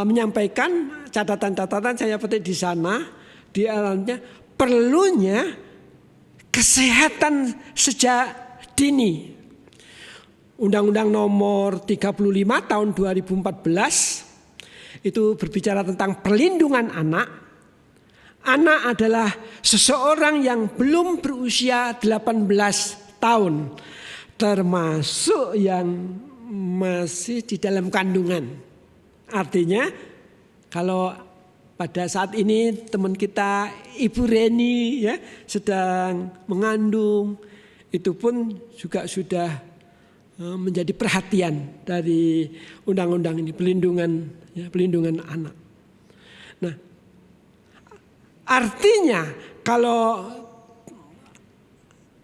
menyampaikan catatan-catatan saya petik di sana. Di dalamnya perlunya kesehatan sejak dini. Undang-Undang nomor 35 tahun 2014 itu berbicara tentang perlindungan anak. Anak adalah seseorang yang belum berusia 18 tahun, termasuk yang masih di dalam kandungan. Artinya kalau pada saat ini teman kita Ibu Reni ya sedang mengandung, itu pun juga sudah menjadi perhatian dari undang-undang ini, pelindungan anak. Nah, artinya kalau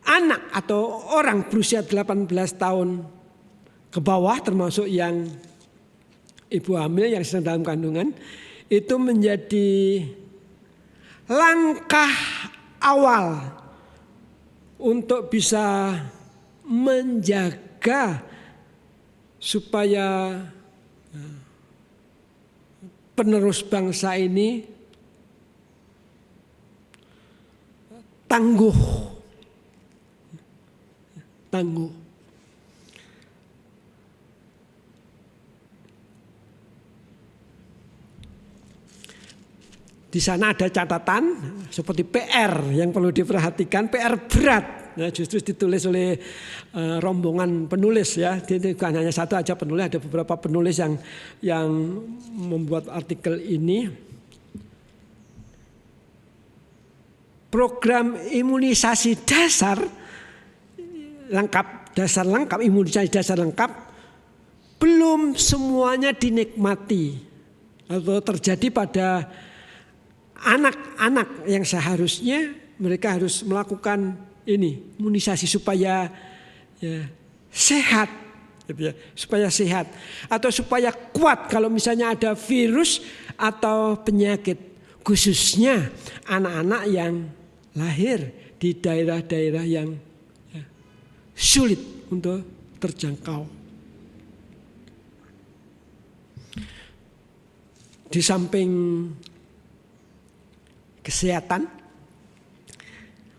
anak atau orang berusia 18 tahun ke bawah, termasuk yang ibu hamil yang sedang dalam kandungan, itu menjadi langkah awal untuk bisa menjaga supaya penerus bangsa ini tangguh. Di sana ada catatan seperti PR yang perlu diperhatikan, PR berat. Nah, justru ditulis oleh rombongan penulis ya. Jadi bukan hanya satu aja penulis, ada beberapa penulis yang membuat artikel ini. Program imunisasi dasar lengkap, imunisasi dasar lengkap belum semuanya dinikmati atau terjadi pada anak-anak yang seharusnya mereka harus melakukan ini imunisasi supaya sehat, supaya sehat atau supaya kuat kalau misalnya ada virus atau penyakit, khususnya anak-anak yang lahir di daerah-daerah yang sulit untuk terjangkau. Di samping kesehatan,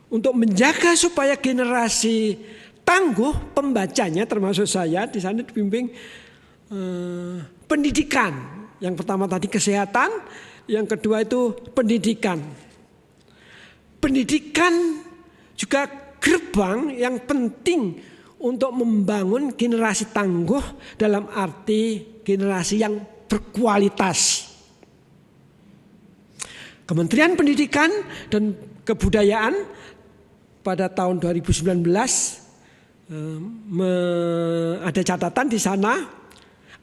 untuk menjaga supaya generasi tangguh, pembacanya termasuk saya di sana dibimbing pendidikan. Yang pertama tadi kesehatan, yang kedua itu pendidikan. Pendidikan juga gerbang yang penting untuk membangun generasi tangguh dalam arti generasi yang berkualitas. Kementerian Pendidikan dan Kebudayaan pada tahun 2019 ada catatan di sana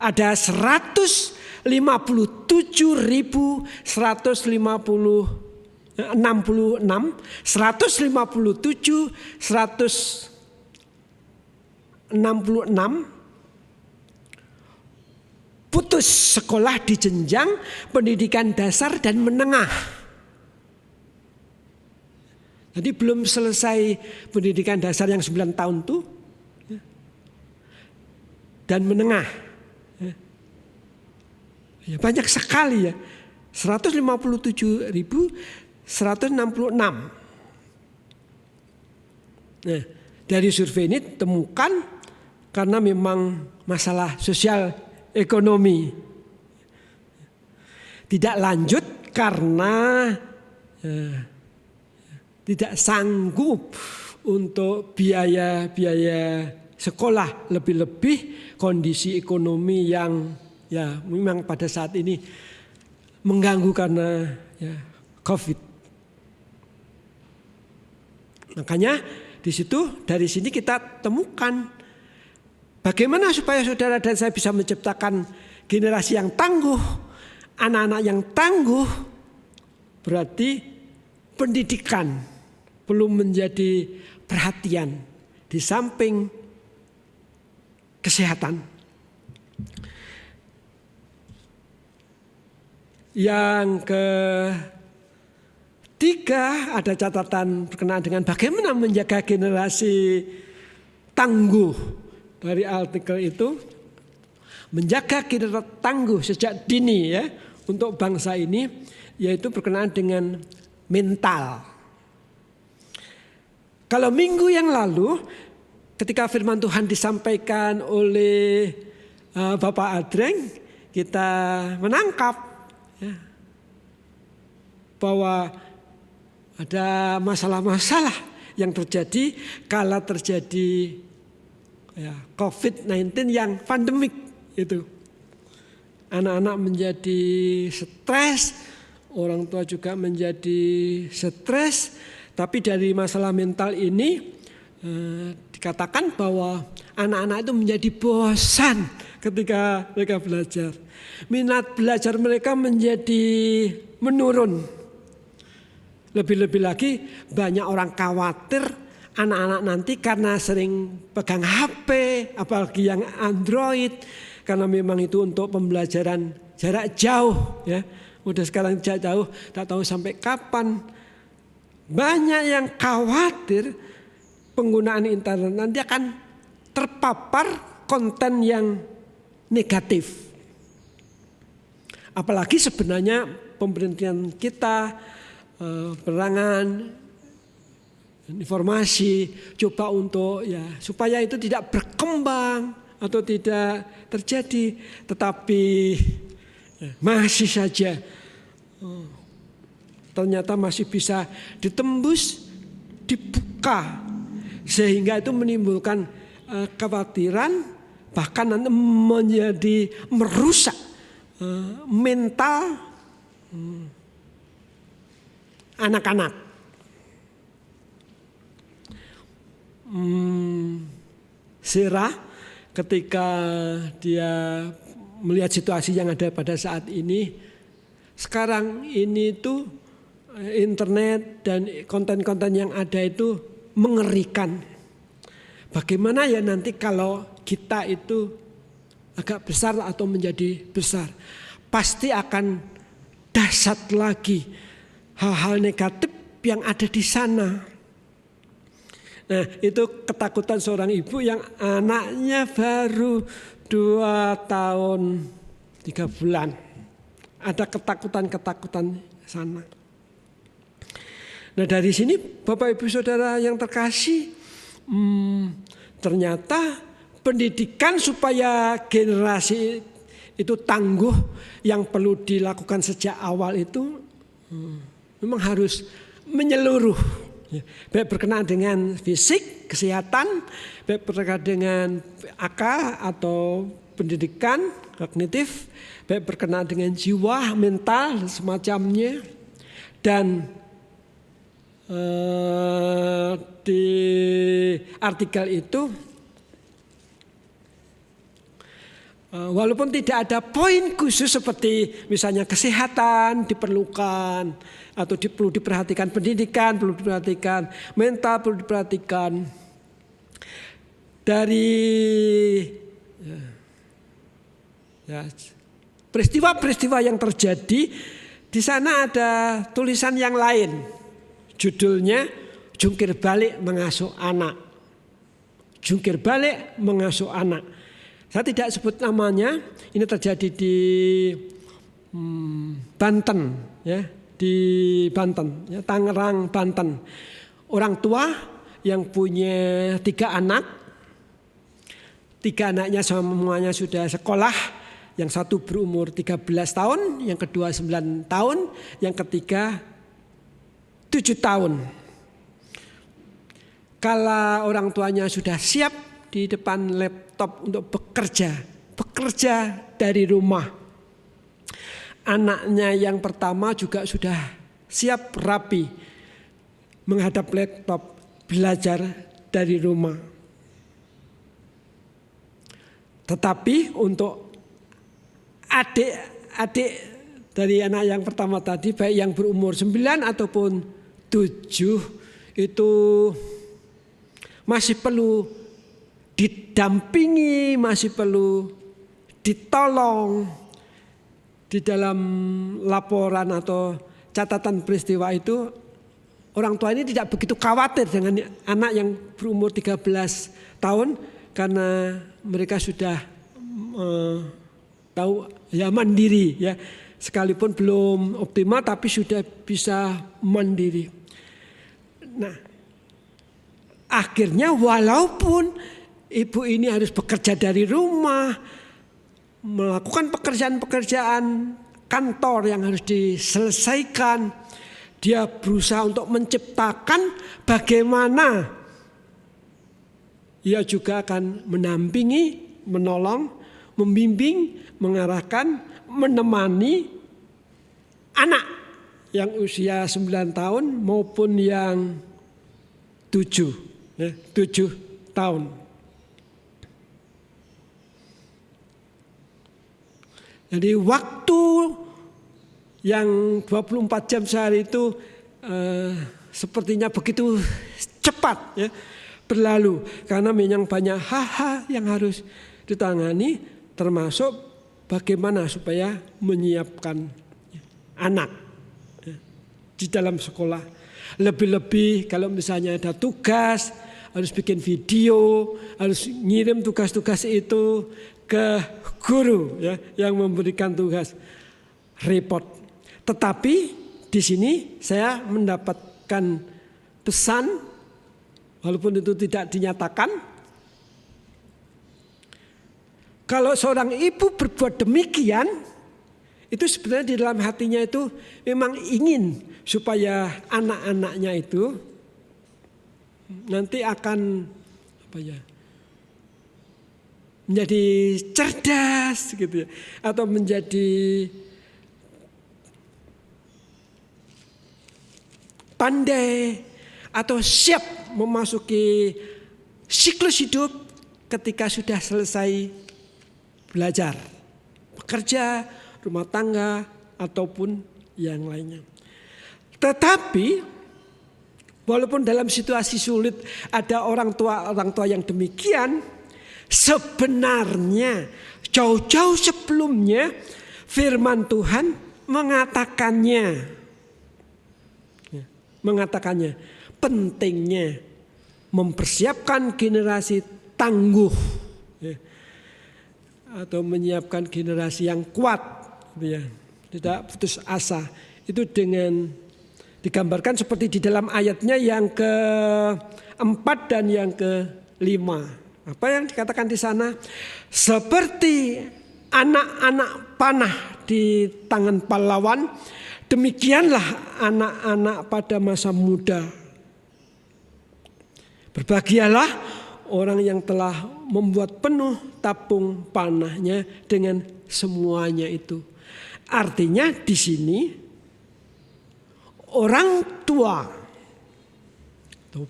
ada 157 putus sekolah di jenjang pendidikan dasar dan menengah. Jadi belum selesai pendidikan dasar yang 9 tahun itu dan menengah. Ya, banyak sekali ya. 157.166. Nah, dari survei ini temukan karena memang masalah sosial ekonomi. Tidak lanjut karena tidak sanggup untuk biaya sekolah, lebih-lebih kondisi ekonomi yang ya memang pada saat ini mengganggu karena ya, COVID. Makanya dari sini kita temukan bagaimana supaya saudara dan saya bisa menciptakan generasi yang tangguh, anak-anak yang tangguh. Berarti pendidikan perlu menjadi perhatian di samping kesehatan. Yang ketiga ada catatan berkenaan dengan bagaimana menjaga generasi tangguh. Dari artikel itu, menjaga generasi tangguh sejak dini ya untuk bangsa ini, yaitu berkenaan dengan mental. Kalau minggu yang lalu ketika firman Tuhan disampaikan oleh Bapak Adreng, kita menangkap ya, bahwa ada masalah-masalah yang terjadi kala terjadi ya, COVID-19 yang pandemik itu. Anak-anak menjadi stres, orang tua juga menjadi stres. Tapi dari masalah mental ini dikatakan bahwa anak-anak itu menjadi bosan ketika mereka belajar. Minat belajar mereka menjadi menurun. Lebih-lebih lagi banyak orang khawatir anak-anak nanti karena sering pegang HP, apalagi yang Android, karena memang itu untuk pembelajaran jarak jauh ya. Udah sekarang jarak jauh, tak tahu sampai kapan. Banyak yang khawatir penggunaan internet nanti akan terpapar konten yang negatif. Apalagi sebenarnya pemerintahan kita perangan informasi coba untuk ya supaya itu tidak berkembang atau tidak terjadi, tetapi ya, masih saja ternyata masih bisa ditembus, dibuka, sehingga itu menimbulkan kekhawatiran, bahkan nanti menjadi merusak mental anak-anak. Sarah ketika dia melihat situasi yang ada pada saat ini, sekarang ini tuh internet dan konten-konten yang ada itu mengerikan. Bagaimana ya nanti kalau kita itu agak besar atau menjadi besar, pasti akan dahsyat lagi hal-hal negatif yang ada di sana. Nah, itu ketakutan seorang ibu yang anaknya baru 2 tahun 3 bulan. Ada ketakutan-ketakutan sana. Nah, dari sini Bapak Ibu Saudara yang terkasih, ternyata pendidikan supaya generasi itu tangguh yang perlu dilakukan sejak awal itu memang harus menyeluruh. Baik berkenaan dengan fisik, kesehatan, baik berkenaan dengan AK atau pendidikan, kognitif, baik berkenaan dengan jiwa, mental, semacamnya. Dan di artikel itu, walaupun tidak ada poin khusus seperti misalnya kesehatan diperlukan atau perlu diperhatikan, pendidikan perlu diperhatikan, mental perlu diperhatikan, dari peristiwa-peristiwa yang terjadi di sana ada tulisan yang lain, judulnya jungkir balik mengasuh anak. Jungkir balik mengasuh anak. Saya tidak sebut namanya, ini terjadi di Banten, ya, di Banten, ya, Tangerang, Banten. Orang tua yang punya 3 anak, 3 anaknya semuanya sudah sekolah, yang satu berumur 13 tahun, yang kedua 9 tahun, yang ketiga 7 tahun. Kala orang tuanya sudah siap di depan laptop untuk bekerja dari rumah. Anaknya yang pertama juga sudah siap rapi menghadap laptop belajar dari rumah. Tetapi untuk adik-adik dari anak yang pertama tadi, baik yang berumur 9 ataupun 7, itu masih perlu didampingi, masih perlu ditolong. Di dalam laporan atau catatan peristiwa itu, orang tua ini tidak begitu khawatir dengan anak yang berumur 13 tahun karena mereka sudah tahu ya mandiri, ya, sekalipun belum optimal tapi sudah bisa mandiri. Nah, akhirnya walaupun ibu ini harus bekerja dari rumah, melakukan pekerjaan-pekerjaan kantor yang harus diselesaikan, dia berusaha untuk menciptakan bagaimana ia juga akan mendampingi, menolong, membimbing, mengarahkan, menemani anak yang usia 9 tahun maupun yang 7 tahun. Jadi waktu yang 24 jam sehari itu sepertinya begitu cepat, ya, berlalu. Karena memang banyak hal-hal yang harus ditangani, termasuk bagaimana supaya menyiapkan anak, ya, di dalam sekolah. Lebih-lebih kalau misalnya ada tugas, harus bikin video, harus ngirim tugas-tugas itu ke guru, ya, yang memberikan tugas, repot. Tetapi di sini saya mendapatkan pesan, walaupun itu tidak dinyatakan, kalau seorang ibu berbuat demikian, itu sebenarnya di dalam hatinya itu memang ingin supaya anak-anaknya itu nanti akan menjadi cerdas gitu ya, atau menjadi pandai atau siap memasuki siklus hidup ketika sudah selesai belajar, bekerja, rumah tangga ataupun yang lainnya. Tetapi walaupun dalam situasi sulit ada orang tua yang demikian, sebenarnya jauh-jauh sebelumnya firman Tuhan mengatakannya pentingnya mempersiapkan generasi tangguh, ya, atau menyiapkan generasi yang kuat, ya, tidak putus asa. Itu dengan digambarkan seperti di dalam ayatnya yang ke-4 dan yang ke-5. Apa yang dikatakan di sana? Seperti anak-anak panah di tangan pahlawan, demikianlah anak-anak pada masa muda. Berbahagialah orang yang telah membuat penuh tabung panahnya dengan semuanya itu. Artinya di sini orang tua,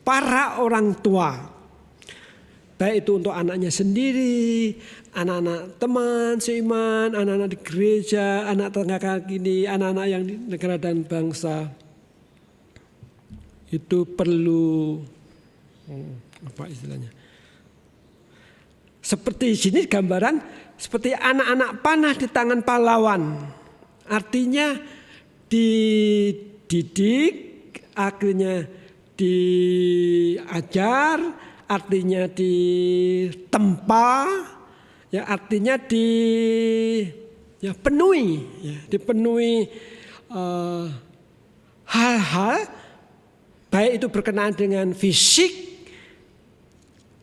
para orang tua, baik itu untuk anaknya sendiri, anak-anak teman seiman, anak-anak di gereja, anak tetangga kini, anak-anak yang di negara dan bangsa, itu perlu apa istilahnya? Seperti sini gambaran seperti anak-anak panah di tangan pahlawan. Artinya dididik, akhirnya diajar, artinya ditempa, ya artinya dipenuhi, ya, dipenuhi hal-hal baik itu berkenaan dengan fisik,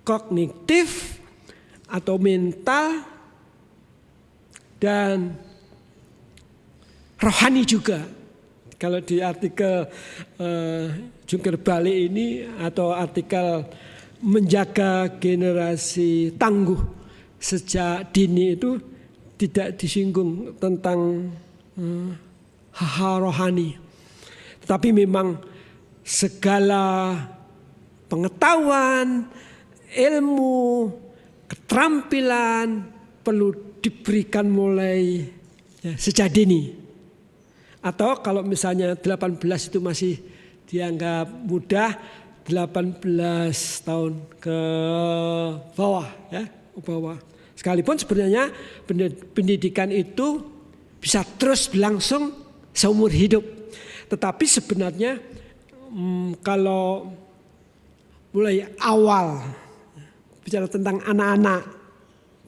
kognitif atau mental dan rohani juga. Kalau di artikel Jungkir Balik ini atau artikel menjaga generasi tangguh sejak dini itu tidak disinggung tentang hal-hal rohani. Tetapi memang segala pengetahuan, ilmu, keterampilan perlu diberikan mulai sejak dini. Atau kalau misalnya 18 itu masih dianggap mudah, 18 tahun ke bawah, ya, ke bawah. Sekalipun sebenarnya pendidikan itu bisa terus berlangsung seumur hidup. Tetapi sebenarnya kalau mulai awal bicara tentang anak-anak,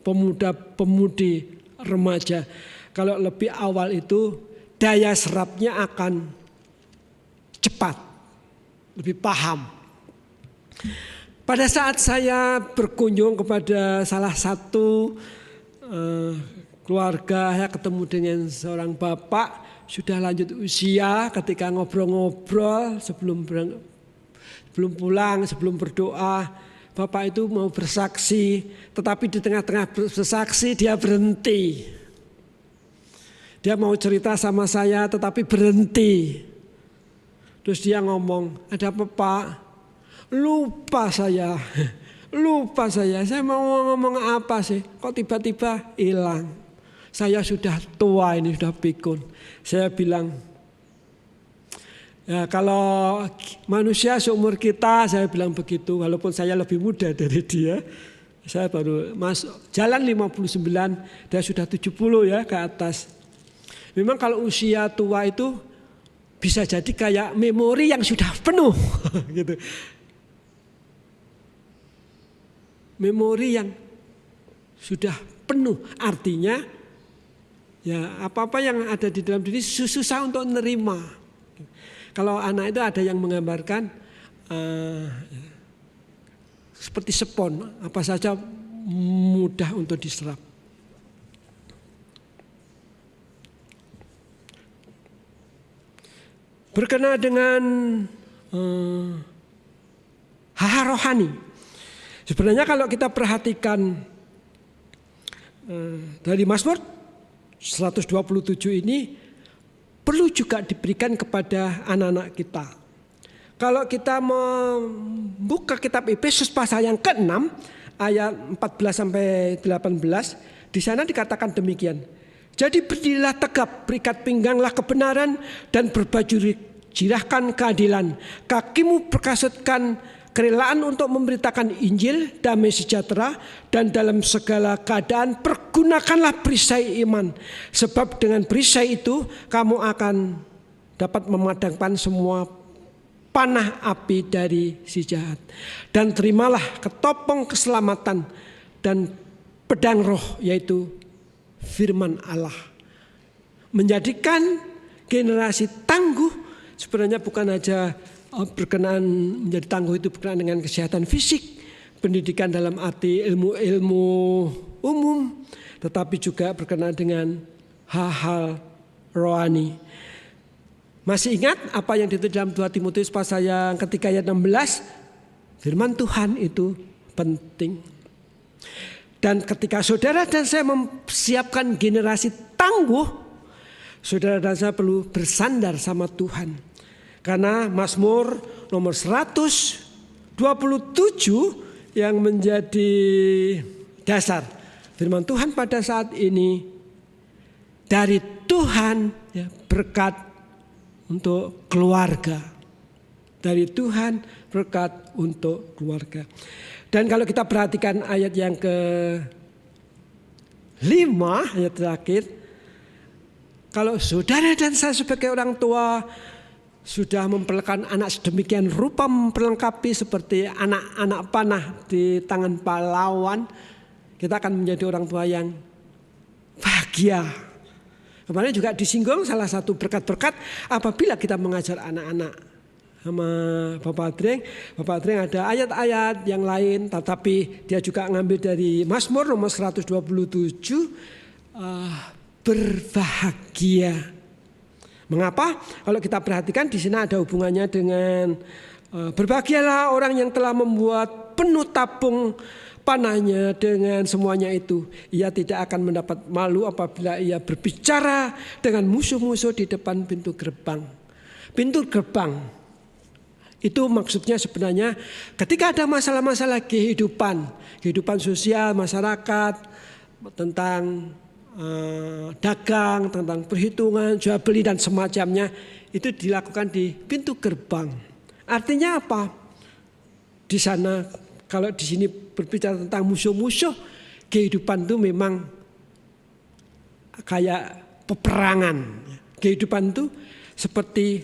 pemuda-pemudi, remaja, kalau lebih awal itu daya serapnya akan cepat, lebih paham. Pada saat saya berkunjung kepada salah satu keluarga, saya ketemu dengan seorang bapak sudah lanjut usia. Ketika ngobrol-ngobrol sebelum pulang, sebelum berdoa, bapak itu mau bersaksi, tetapi di tengah-tengah bersaksi dia berhenti. Dia mau cerita sama saya tetapi berhenti. Terus dia ngomong, ada apa Pak? Lupa saya. Saya mau ngomong apa sih? Kok tiba-tiba hilang? Saya sudah tua ini, sudah pikun. Saya bilang, ya kalau manusia seumur kita, saya bilang begitu. Walaupun saya lebih muda dari dia. Saya baru masuk jalan 59, dia sudah 70 ya ke atas. Memang kalau usia tua itu bisa jadi kayak memori yang sudah penuh gitu. Memori yang sudah penuh artinya ya apa-apa yang ada di dalam diri susah untuk menerima. Kalau anak itu ada yang menggambarkan seperti spons, apa saja mudah untuk diserap. Berkenaan dengan hal rohani. Sebenarnya kalau kita perhatikan dari Mazmur 127 ini perlu juga diberikan kepada anak-anak kita. Kalau kita membuka kitab Efesus pasal yang ke-6 ayat 14 sampai 18, di sana dikatakan demikian. Jadi berdirilah tegap, berikat pingganglah kebenaran dan berbaju jirahkan keadilan. Kakimu berkasutkan kerelaan untuk memberitakan Injil, damai sejahtera, dan dalam segala keadaan pergunakanlah perisai iman. Sebab dengan perisai itu kamu akan dapat memadamkan semua panah api dari si jahat. Dan terimalah ketopong keselamatan dan pedang roh, yaitu firman Allah. Menjadikan generasi tangguh sebenarnya bukan saja berkenaan menjadi tangguh itu berkenaan dengan kesehatan fisik, pendidikan dalam arti ilmu-ilmu umum, tetapi juga berkenaan dengan hal-hal rohani. Masih ingat apa yang ditulis dalam 2 Timotius pasal yang ketiga ayat 16? Firman Tuhan itu penting. Dan ketika saudara dan saya mempersiapkan generasi tangguh, saudara dan saya perlu bersandar sama Tuhan. Karena Mazmur nomor 127 yang menjadi dasar firman Tuhan pada saat ini, dari Tuhan ya, berkat untuk keluarga. Dari Tuhan berkat untuk keluarga. Dan kalau kita perhatikan ayat yang ke-5, ayat terakhir, kalau saudara dan saya sebagai orang tua sudah memperlakukan anak sedemikian rupa, memperlengkapi seperti anak-anak panah di tangan pahlawan, kita akan menjadi orang tua yang bahagia. Kemarin juga disinggung salah satu berkat-berkat apabila kita mengajar anak-anak sama Bapak Adreng. Bapak Adreng ada ayat-ayat yang lain, tetapi dia juga ngambil dari Mazmur nomor 127, berbahagia. Mengapa? Kalau kita perhatikan di sini ada hubungannya dengan berbahagialah orang yang telah membuat penuh tabung panahnya dengan semuanya itu. Ia tidak akan mendapat malu apabila ia berbicara dengan musuh-musuh di depan pintu gerbang. Pintu gerbang itu maksudnya sebenarnya ketika ada masalah-masalah kehidupan sosial masyarakat, tentang dagang, tentang perhitungan, jual beli dan semacamnya, itu dilakukan di pintu gerbang. Artinya apa? Di sana, kalau di sini berbicara tentang musuh-musuh, kehidupan itu memang kayak peperangan. Kehidupan itu seperti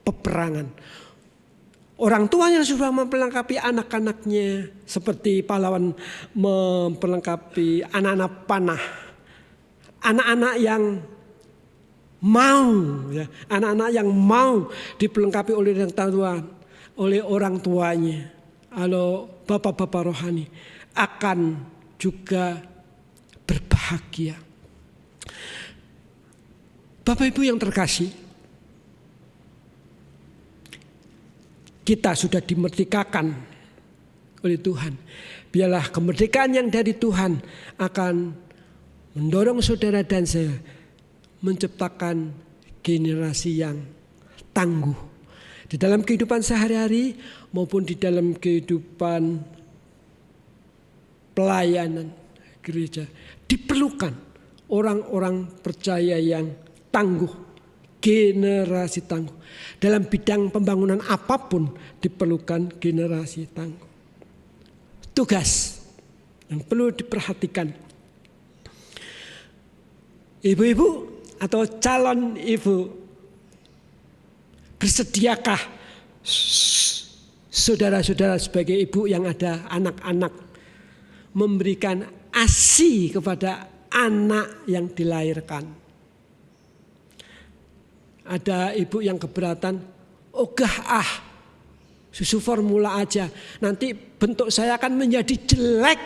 peperangan. Orang tua yang sudah memperlengkapi anak-anaknya seperti pahlawan memperlengkapi anak-anak panah. Anak-anak yang mau, ya, anak-anak yang mau diperlengkapi oleh orang tuanya, atau bapak-bapak rohani akan juga berbahagia. Bapak Ibu yang terkasih, kita sudah dimerdekakan oleh Tuhan. Biarlah kemerdekaan yang dari Tuhan akan mendorong saudara dan saya menciptakan generasi yang tangguh di dalam kehidupan sehari-hari maupun di dalam kehidupan pelayanan gereja. Diperlukan orang-orang percaya yang tangguh, generasi tangguh. Dalam bidang pembangunan apapun diperlukan generasi tangguh. Tugas yang perlu diperhatikan, ibu-ibu atau calon ibu, bersediakah saudara-saudara sebagai ibu yang ada anak-anak memberikan ASI kepada anak yang dilahirkan? Ada ibu yang keberatan, susu formula aja, nanti bentuk saya akan menjadi jelek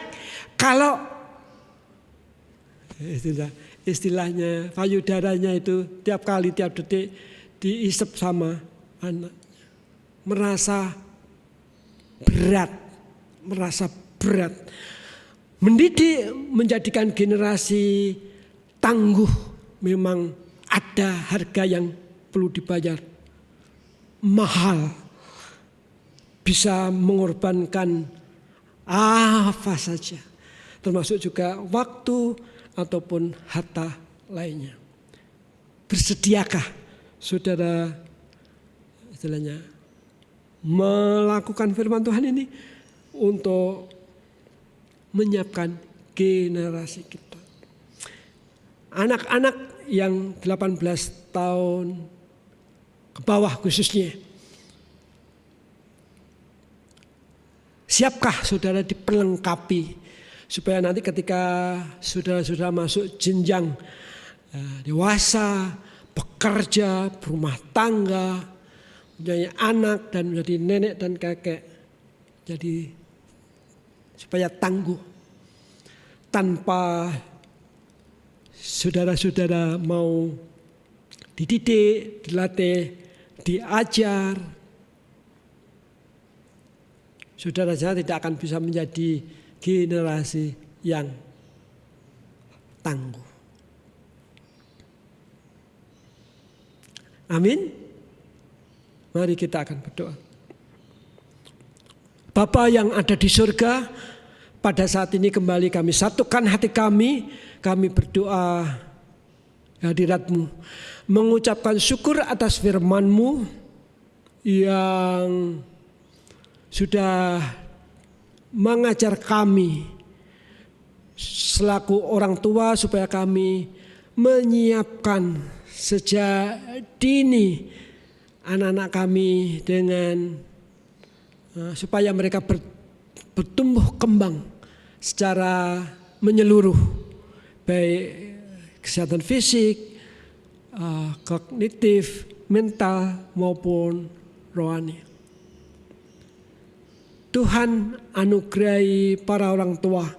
kalau istilahnya payudaranya itu tiap detik diisep sama anak. Merasa berat. Mendidik, menjadikan generasi tangguh memang ada harga yang perlu dibayar. Mahal. Bisa mengorbankan apa saja. Termasuk juga waktu ataupun harta lainnya. Bersediakah saudara istilahnya melakukan firman Tuhan ini untuk menyiapkan generasi kita? Anak-anak yang 18 tahun ke bawah khususnya, siapkah saudara diperlengkapi supaya nanti ketika saudara-saudara masuk jenjang dewasa, bekerja, berumah tangga, menjadi anak dan menjadi nenek dan kakek, jadi supaya tangguh. Tanpa saudara-saudara mau dididik, dilatih, diajar, saudara-saudara tidak akan bisa menjadi generasi yang tangguh. Amin. Mari kita akan berdoa. Bapa yang ada di surga, pada saat ini kembali kami satukan hati kami berdoa kehadirat-Mu, mengucapkan syukur atas firman-Mu yang sudah mengajar kami selaku orang tua supaya kami menyiapkan sejak dini anak-anak kami dengan supaya mereka bertumbuh kembang secara menyeluruh, baik kesehatan fisik, kognitif, mental maupun rohani. Tuhan anugerahi para orang tua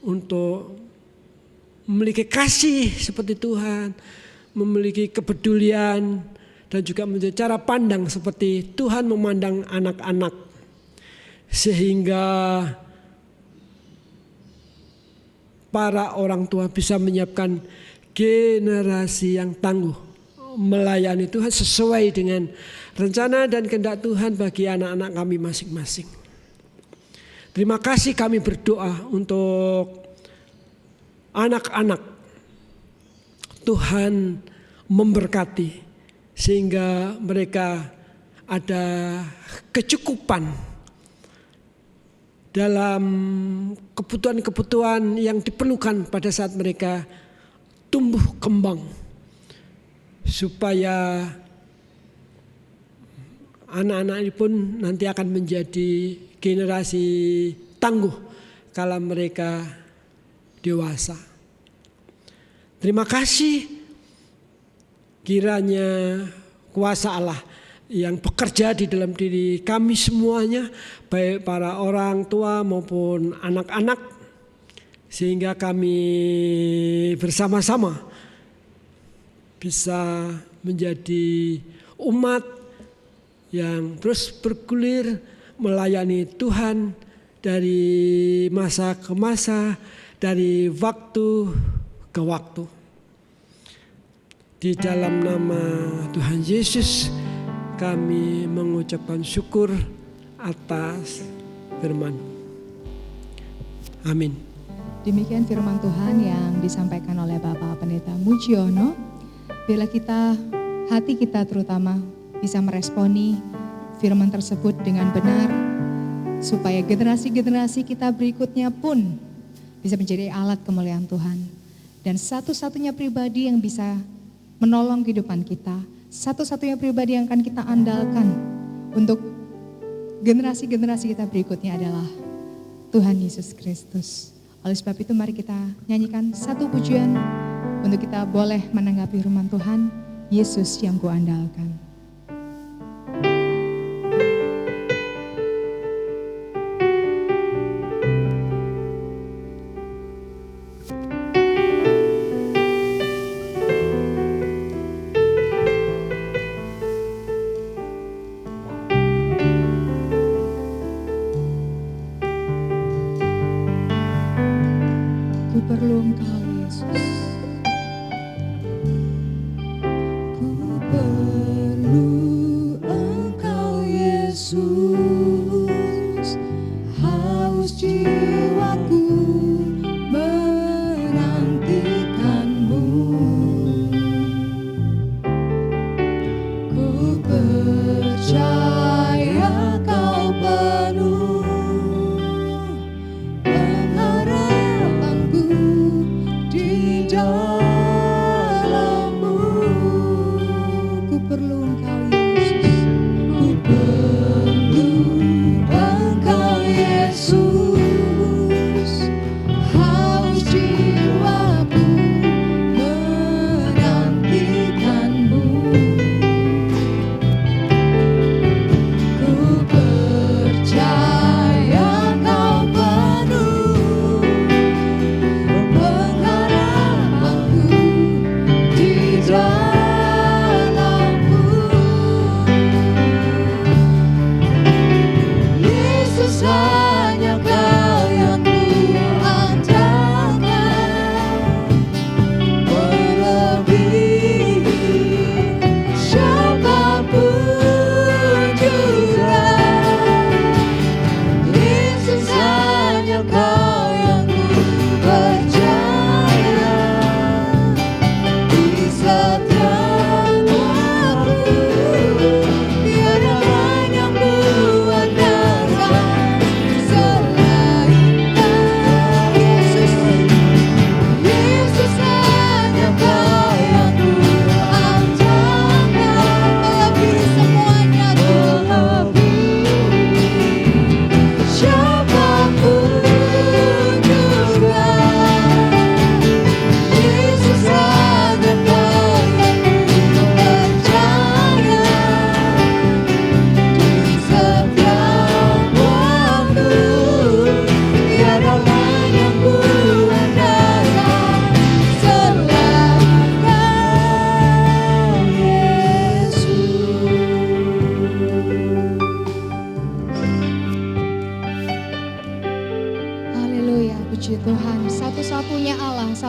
untuk memiliki kasih seperti Tuhan, memiliki kepedulian dan juga memiliki cara pandang seperti Tuhan memandang anak-anak, sehingga para orang tua bisa menyiapkan generasi yang tangguh melayani Tuhan sesuai dengan rencana dan kehendak Tuhan bagi anak-anak kami masing-masing. Terima kasih kami berdoa untuk anak-anak. Tuhan memberkati sehingga mereka ada kecukupan dalam kebutuhan-kebutuhan yang diperlukan pada saat mereka tumbuh kembang, supaya anak-anak ini pun nanti akan menjadi generasi tangguh kala mereka dewasa. Terima kasih, kiranya kuasa Allah yang bekerja di dalam diri kami semuanya, baik para orang tua maupun anak-anak, sehingga kami bersama-sama bisa menjadi umat yang terus bergulir melayani Tuhan dari masa ke masa, dari waktu ke waktu. Di dalam nama Tuhan Yesus kami mengucapkan syukur atas firman. Amin. Demikian firman Tuhan yang disampaikan oleh Bapak Pendeta Mujiono. Bila hati kita terutama bisa meresponi firman tersebut dengan benar, supaya generasi-generasi kita berikutnya pun bisa menjadi alat kemuliaan Tuhan. Dan satu-satunya pribadi yang bisa menolong kehidupan kita, satu-satunya pribadi yang akan kita andalkan untuk generasi-generasi kita berikutnya adalah Tuhan Yesus Kristus. Oleh sebab itu mari kita nyanyikan satu pujian untuk kita boleh menanggapi firman Tuhan, Yesus yang kuandalkan. Perlu Engkau Yesus, ku perlu Engkau Yesus, haus jiwaku menantikanmu, ku percaya Kau penuh di dalammu, ku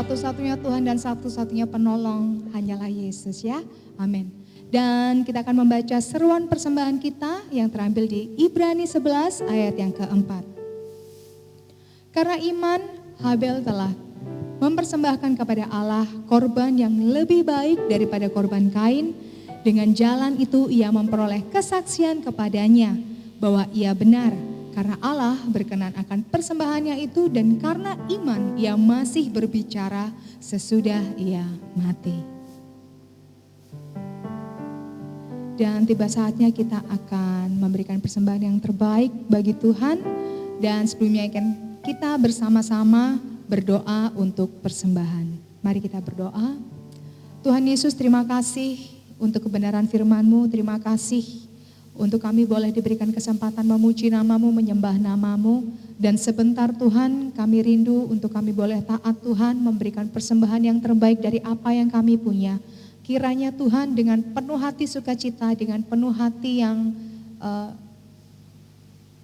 Satu-satunya Tuhan dan satu-satunya penolong hanyalah Yesus ya. Amin. Dan kita akan membaca seruan persembahan kita yang terambil di Ibrani 11 ayat yang keempat. Karena iman, Habel telah mempersembahkan kepada Allah korban yang lebih baik daripada korban Kain. Dengan jalan itu ia memperoleh kesaksian kepadanya bahwa ia benar. Karena Allah berkenan akan persembahannya itu dan karena iman ia masih berbicara sesudah ia mati. Dan tiba saatnya kita akan memberikan persembahan yang terbaik bagi Tuhan. Dan sebelumnya kita bersama-sama berdoa untuk persembahan. Mari kita berdoa. Tuhan Yesus, terima kasih untuk kebenaran firman-Mu. Terima kasih untuk kami boleh diberikan kesempatan memuji nama-Mu, menyembah nama-Mu. Dan sebentar Tuhan kami rindu untuk kami boleh taat Tuhan, memberikan persembahan yang terbaik dari apa yang kami punya. Kiranya Tuhan dengan penuh hati sukacita, dengan penuh hati yang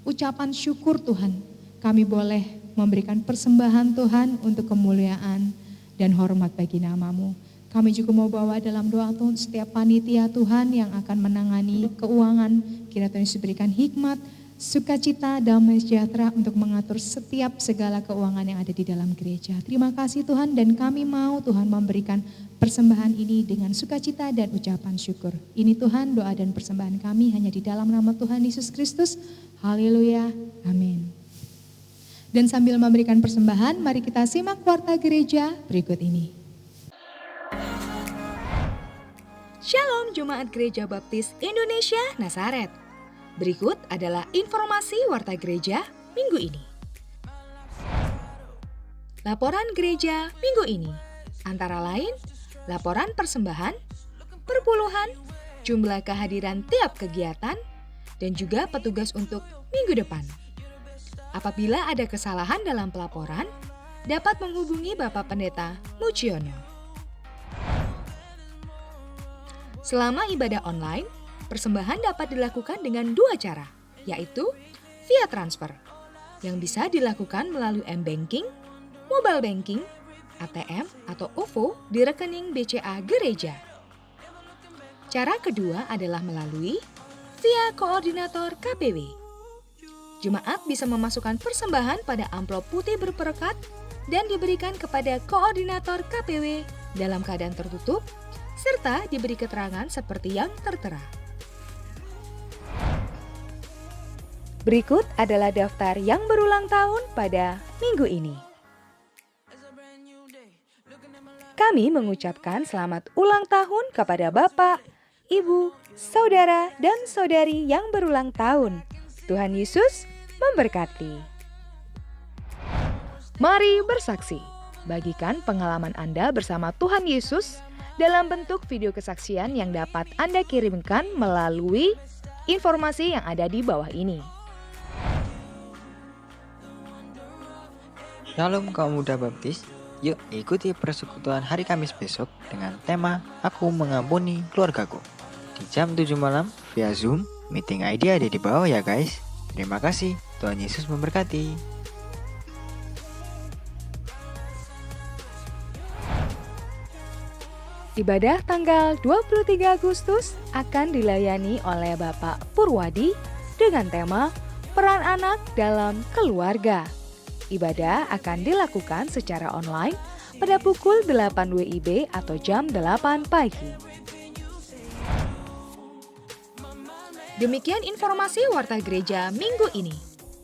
ucapan syukur Tuhan, kami boleh memberikan persembahan Tuhan untuk kemuliaan dan hormat bagi nama-Mu. Kami juga mau bawa dalam doa Tuhan setiap panitia Tuhan yang akan menangani keuangan. Kiranya Tuhan Yesus berikan hikmat, sukacita, damai sejahtera untuk mengatur setiap segala keuangan yang ada di dalam gereja. Terima kasih Tuhan dan kami mau Tuhan memberikan persembahan ini dengan sukacita dan ucapan syukur. Ini Tuhan doa dan persembahan kami hanya di dalam nama Tuhan Yesus Kristus. Haleluya. Amin. Dan sambil memberikan persembahan, mari kita simak warta gereja berikut ini. Shalom Jemaat Gereja Baptis Indonesia Nazaret. Berikut adalah informasi warta gereja minggu ini. Laporan gereja minggu ini antara lain laporan persembahan, perpuluhan, jumlah kehadiran tiap kegiatan, dan juga petugas untuk minggu depan. Apabila ada kesalahan dalam pelaporan, dapat menghubungi Bapak Pendeta Muciono. Selama ibadah online, persembahan dapat dilakukan dengan dua cara, yaitu via transfer, yang bisa dilakukan melalui M-Banking, Mobile Banking, ATM, atau OVO di rekening BCA Gereja. Cara kedua adalah melalui via koordinator KPW. Jemaat bisa memasukkan persembahan pada amplop putih berperekat dan diberikan kepada koordinator KPW dalam keadaan tertutup, serta diberi keterangan seperti yang tertera. Berikut adalah daftar yang berulang tahun pada minggu ini. Kami mengucapkan selamat ulang tahun kepada Bapak, Ibu, Saudara, dan Saudari yang berulang tahun. Tuhan Yesus memberkati. Mari bersaksi. Bagikan pengalaman Anda bersama Tuhan Yesus dalam bentuk video kesaksian yang dapat Anda kirimkan melalui informasi yang ada di bawah ini. Shalom kaum muda baptis, yuk ikuti persekutuan hari Kamis besok dengan tema Aku Mengampuni Keluargaku. Di jam 7 malam via Zoom, meeting ID ada di bawah ya guys. Terima kasih, Tuhan Yesus memberkati. Ibadah tanggal 23 Agustus akan dilayani oleh Bapak Purwadi dengan tema Peran Anak dalam Keluarga. Ibadah akan dilakukan secara online pada pukul 8 WIB atau jam 8 pagi. Demikian informasi warta gereja minggu ini.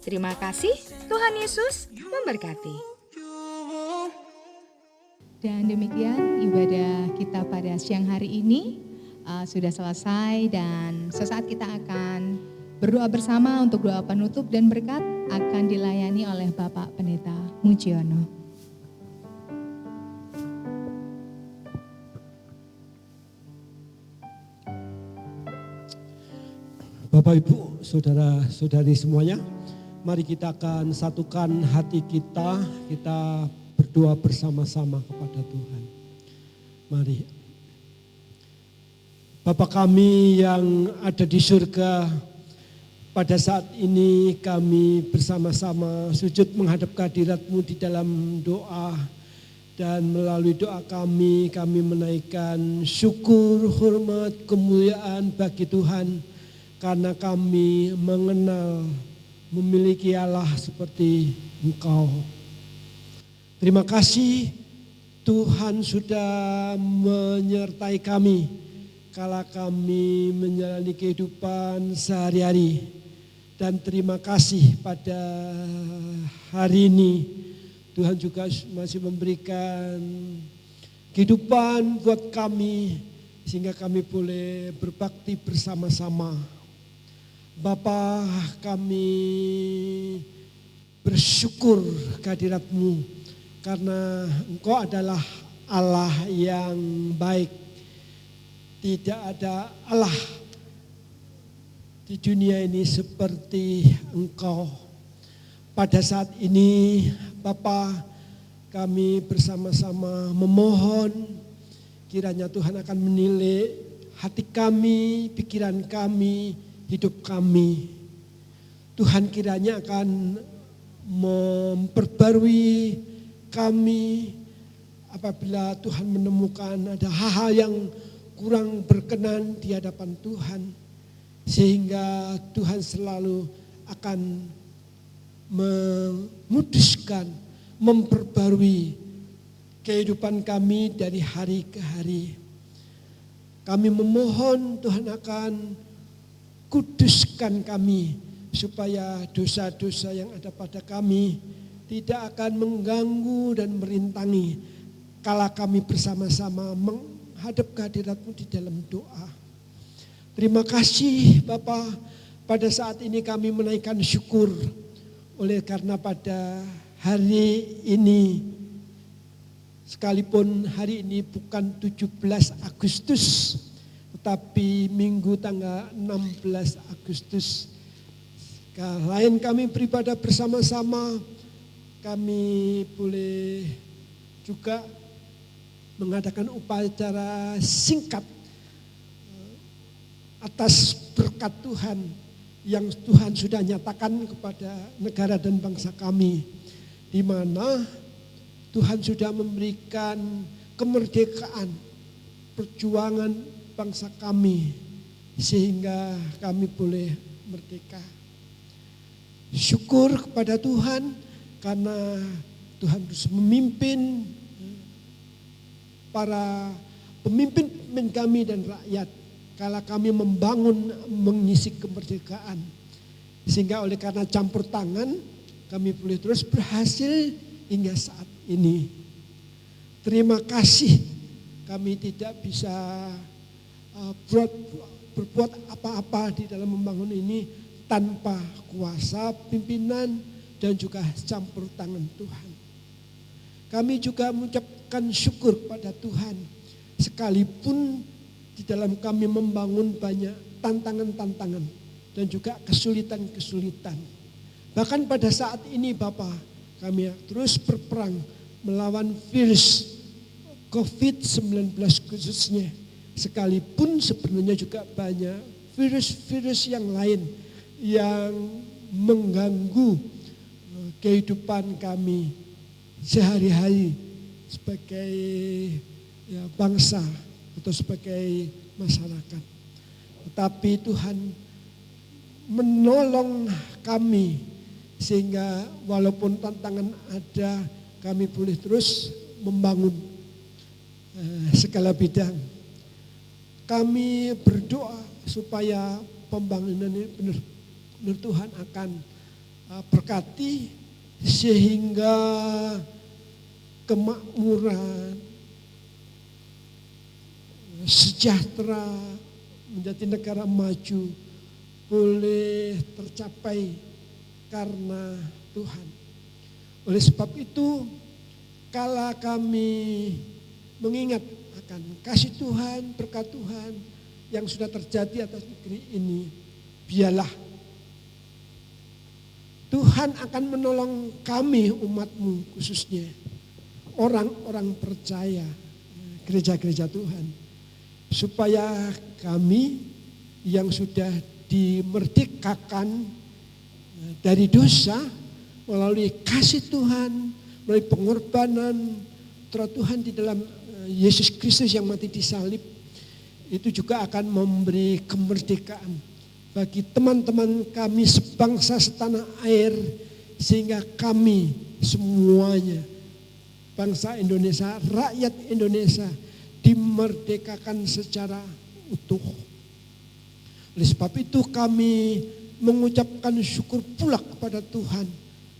Terima kasih, Tuhan Yesus memberkati. Dan demikian ibadah kita pada siang hari ini sudah selesai dan sesaat kita akan berdoa bersama untuk doa penutup dan berkat akan dilayani oleh Bapak Pendeta Muciono. Bapak Ibu, saudara-saudari semuanya, mari kita akan satukan hati kita berdoa bersama-sama kepada Tuhan. Mari. Bapa kami yang ada di surga, pada saat ini kami bersama-sama sujud menghadap kehadirat-Mu di dalam doa Dan melalui doa kami menaikkan syukur, hormat, kemuliaan bagi Tuhan. Karena kami mengenal memiliki Allah seperti Engkau. Terima kasih Tuhan sudah menyertai kami kala kami menjalani kehidupan sehari-hari. Dan terima kasih pada hari ini Tuhan juga masih memberikan kehidupan buat kami sehingga kami boleh berbakti bersama-sama. Bapa, kami bersyukur kehadirat-Mu karena Engkau adalah Allah yang baik. Tidak ada Allah di dunia ini seperti Engkau. Pada saat ini Bapa, kami bersama-sama memohon kiranya Tuhan akan menilai hati kami, pikiran kami, hidup kami. Tuhan kiranya akan memperbarui kami apabila Tuhan menemukan ada hal-hal yang kurang berkenan di hadapan Tuhan. Sehingga Tuhan selalu akan memutuskan, memperbarui kehidupan kami dari hari ke hari. Kami memohon Tuhan akan kuduskan kami supaya dosa-dosa yang ada pada kami tidak akan mengganggu dan merintangi kala kami bersama-sama menghadap kehadirat-Mu di dalam doa. Terima kasih Bapa, pada saat ini kami menaikkan syukur oleh karena pada hari ini, sekalipun hari ini bukan 17 Agustus, tetapi Minggu tanggal 16 Agustus. Lain kami beribadah bersama-sama, kami boleh juga mengadakan upacara singkat atas berkat Tuhan yang Tuhan sudah nyatakan kepada negara dan bangsa kami, di mana Tuhan sudah memberikan kemerdekaan perjuangan bangsa kami sehingga kami boleh merdeka. Syukur kepada Tuhan karena Tuhan terus memimpin para pemimpin kami dan rakyat kala kami membangun mengisi kemerdekaan. Sehingga oleh karena campur tangan kami boleh terus berhasil hingga saat ini. Terima kasih, kami tidak bisa berbuat apa-apa di dalam membangun ini tanpa kuasa pimpinan dan juga campur tangan Tuhan. Kami juga mengucapkan syukur pada Tuhan sekalipun di dalam kami membangun banyak tantangan-tantangan dan juga kesulitan-kesulitan. Bahkan pada saat ini Bapak, kami terus berperang melawan virus COVID-19 khususnya. Sekalipun sebenarnya juga banyak virus-virus yang lain yang mengganggu kehidupan kami sehari-hari sebagai bangsa atau sebagai masyarakat. Tetapi Tuhan menolong kami sehingga walaupun tantangan ada, kami boleh terus membangun segala bidang. Kami berdoa supaya pembangunan ini benar Tuhan akan berkati sehingga kemakmuran, sejahtera, menjadi negara maju boleh tercapai karena Tuhan. Oleh sebab itu, kala kami mengingat akan kasih Tuhan, berkat Tuhan yang sudah terjadi atas negeri ini, biarlah Tuhan akan menolong kami umat-Mu khususnya orang-orang percaya, gereja-gereja Tuhan, supaya kami yang sudah dimerdekakan dari dosa melalui kasih Tuhan, melalui pengorbanan putra Tuhan di dalam Yesus Kristus yang mati di salib, itu juga akan memberi kemerdekaan bagi teman-teman kami sebangsa setanah air, sehingga kami semuanya, bangsa Indonesia, rakyat Indonesia, dimerdekakan secara utuh. Oleh sebab itu kami mengucapkan syukur pula kepada Tuhan.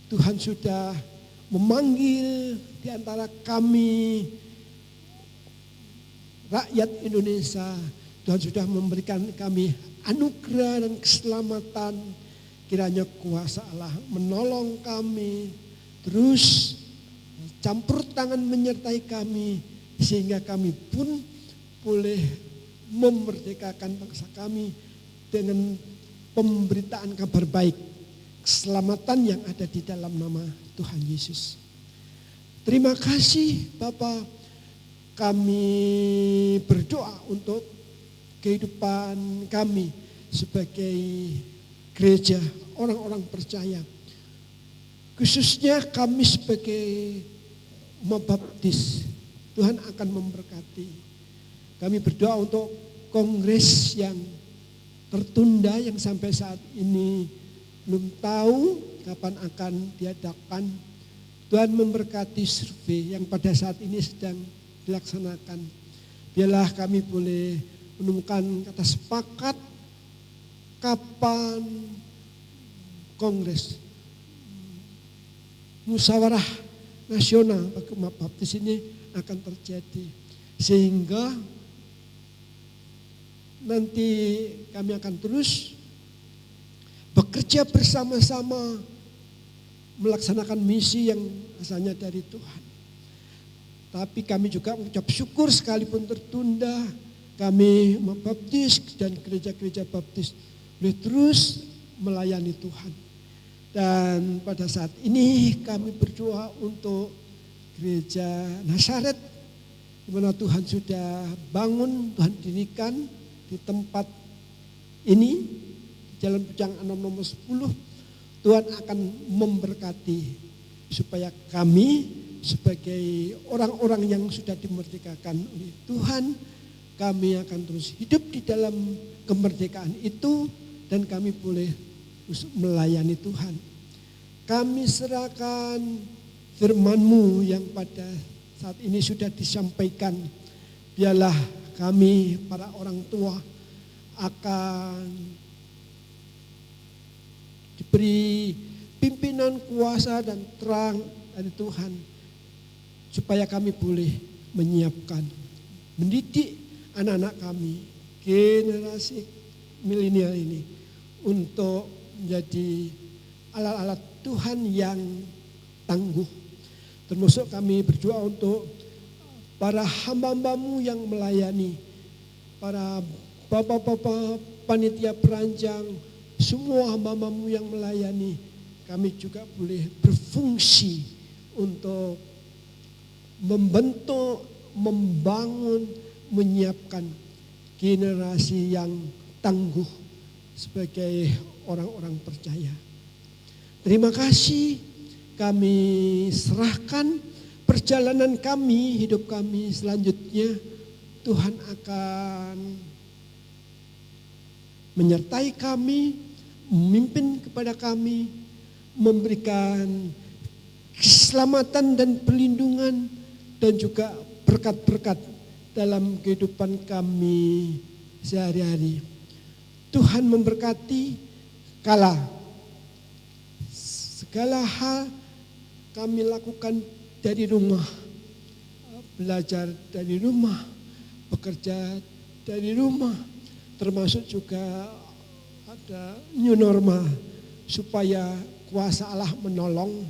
Tuhan sudah memanggil di antara kami rakyat Indonesia. Tuhan sudah memberikan kami anugerah dan keselamatan. Kiranya kuasa Allah menolong kami, terus campur tangan menyertai kami, sehingga kami pun boleh memerdekakan bangsa kami dengan pemberitaan kabar baik, keselamatan yang ada di dalam nama Tuhan Yesus. Terima kasih Bapa, kami berdoa untuk kehidupan kami sebagai gereja orang-orang percaya. Khususnya kami sebagai umat baptis, Tuhan akan memberkati. Kami berdoa untuk kongres yang tertunda yang sampai saat ini belum tahu kapan akan diadakan. Tuhan memberkati survei yang pada saat ini sedang dilaksanakan. Biarlah kami boleh menemukan kata sepakat kapan kongres musyawarah nasional bagi umat baptis ini akan terjadi, sehingga nanti kami akan terus bekerja bersama-sama melaksanakan misi yang asalnya dari Tuhan. Tapi kami juga mengucap syukur sekalipun tertunda, kami umat baptis dan gereja-gereja baptis boleh terus melayani Tuhan. Dan pada saat ini kami berdoa untuk gereja Nazaret, di mana Tuhan sudah bangun, Tuhan dirikan di tempat ini, Jalan Bujang Anom nomor 10, Tuhan akan memberkati supaya kami sebagai orang-orang yang sudah dimerdekakan oleh Tuhan, kami akan terus hidup di dalam kemerdekaan itu dan kami boleh melayani Tuhan. Kami serahkan firman-Mu yang pada saat ini sudah disampaikan. Biarlah kami para orang tua akan diberi pimpinan kuasa dan terang dari Tuhan, supaya kami boleh menyiapkan, mendidik anak-anak kami, generasi milenial ini, untuk menjadi alat-alat Tuhan yang tangguh. Termasuk kami berdoa untuk para hamba-hamba-Mu yang melayani, para bapak-bapak panitia perancang, semua hamba-hamba-Mu yang melayani, kami juga boleh berfungsi untuk membentuk, membangun, menyiapkan generasi yang tangguh sebagai orang-orang percaya. Terima kasih, kami serahkan perjalanan kami, hidup kami selanjutnya. Tuhan akan menyertai kami, memimpin kepada kami, memberikan keselamatan dan perlindungan dan juga berkat-berkat dalam kehidupan kami sehari-hari. Tuhan memberkati kala segala hal kami lakukan dari rumah, belajar dari rumah, bekerja dari rumah, termasuk juga ada new normal supaya kuasa Allah menolong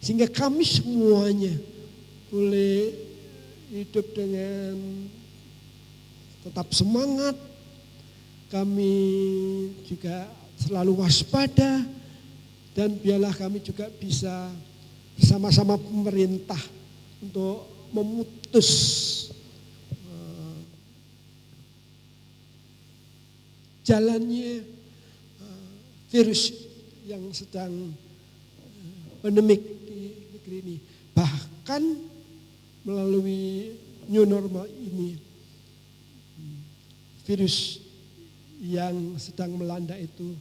sehingga kami semuanya boleh hidup dengan tetap semangat. Kami juga selalu waspada dan biarlah kami juga bisa bersama-sama pemerintah untuk memutus jalannya virus yang sedang pandemik di negeri ini. Bahkan melalui new normal ini, virus yang sedang melanda itu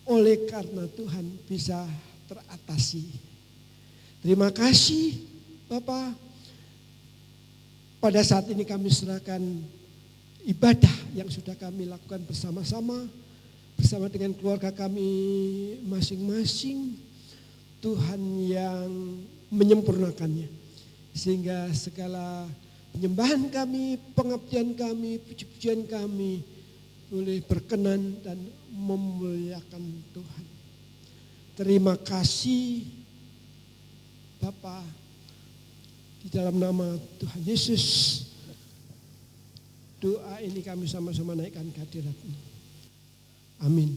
oleh karena Tuhan bisa teratasi. Terima kasih Bapak. Pada saat ini kami serahkan ibadah yang sudah kami lakukan bersama-sama dengan keluarga kami masing-masing. Tuhan yang menyempurnakannya. Sehingga segala penyembahan kami, pengabdian kami, puji-pujian kami boleh berkenan dan memuliakan Tuhan. Terima kasih Bapa, di dalam nama Tuhan Yesus, doa ini kami sama-sama naikkan ke hadirat-Mu. Amin.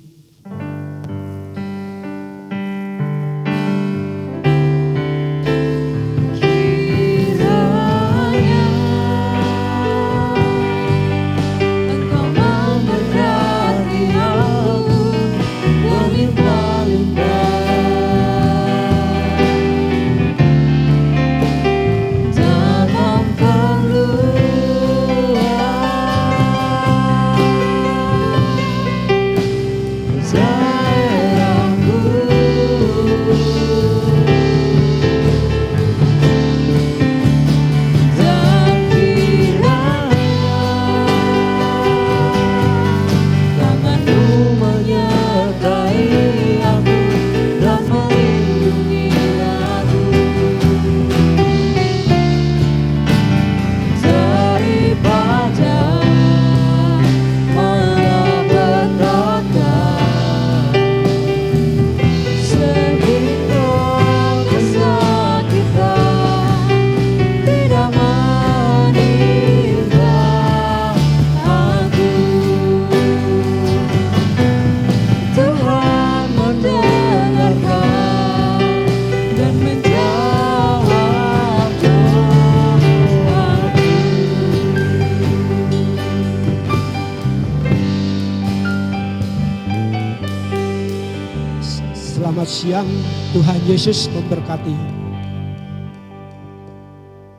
Selamat siang, Tuhan Yesus memberkati.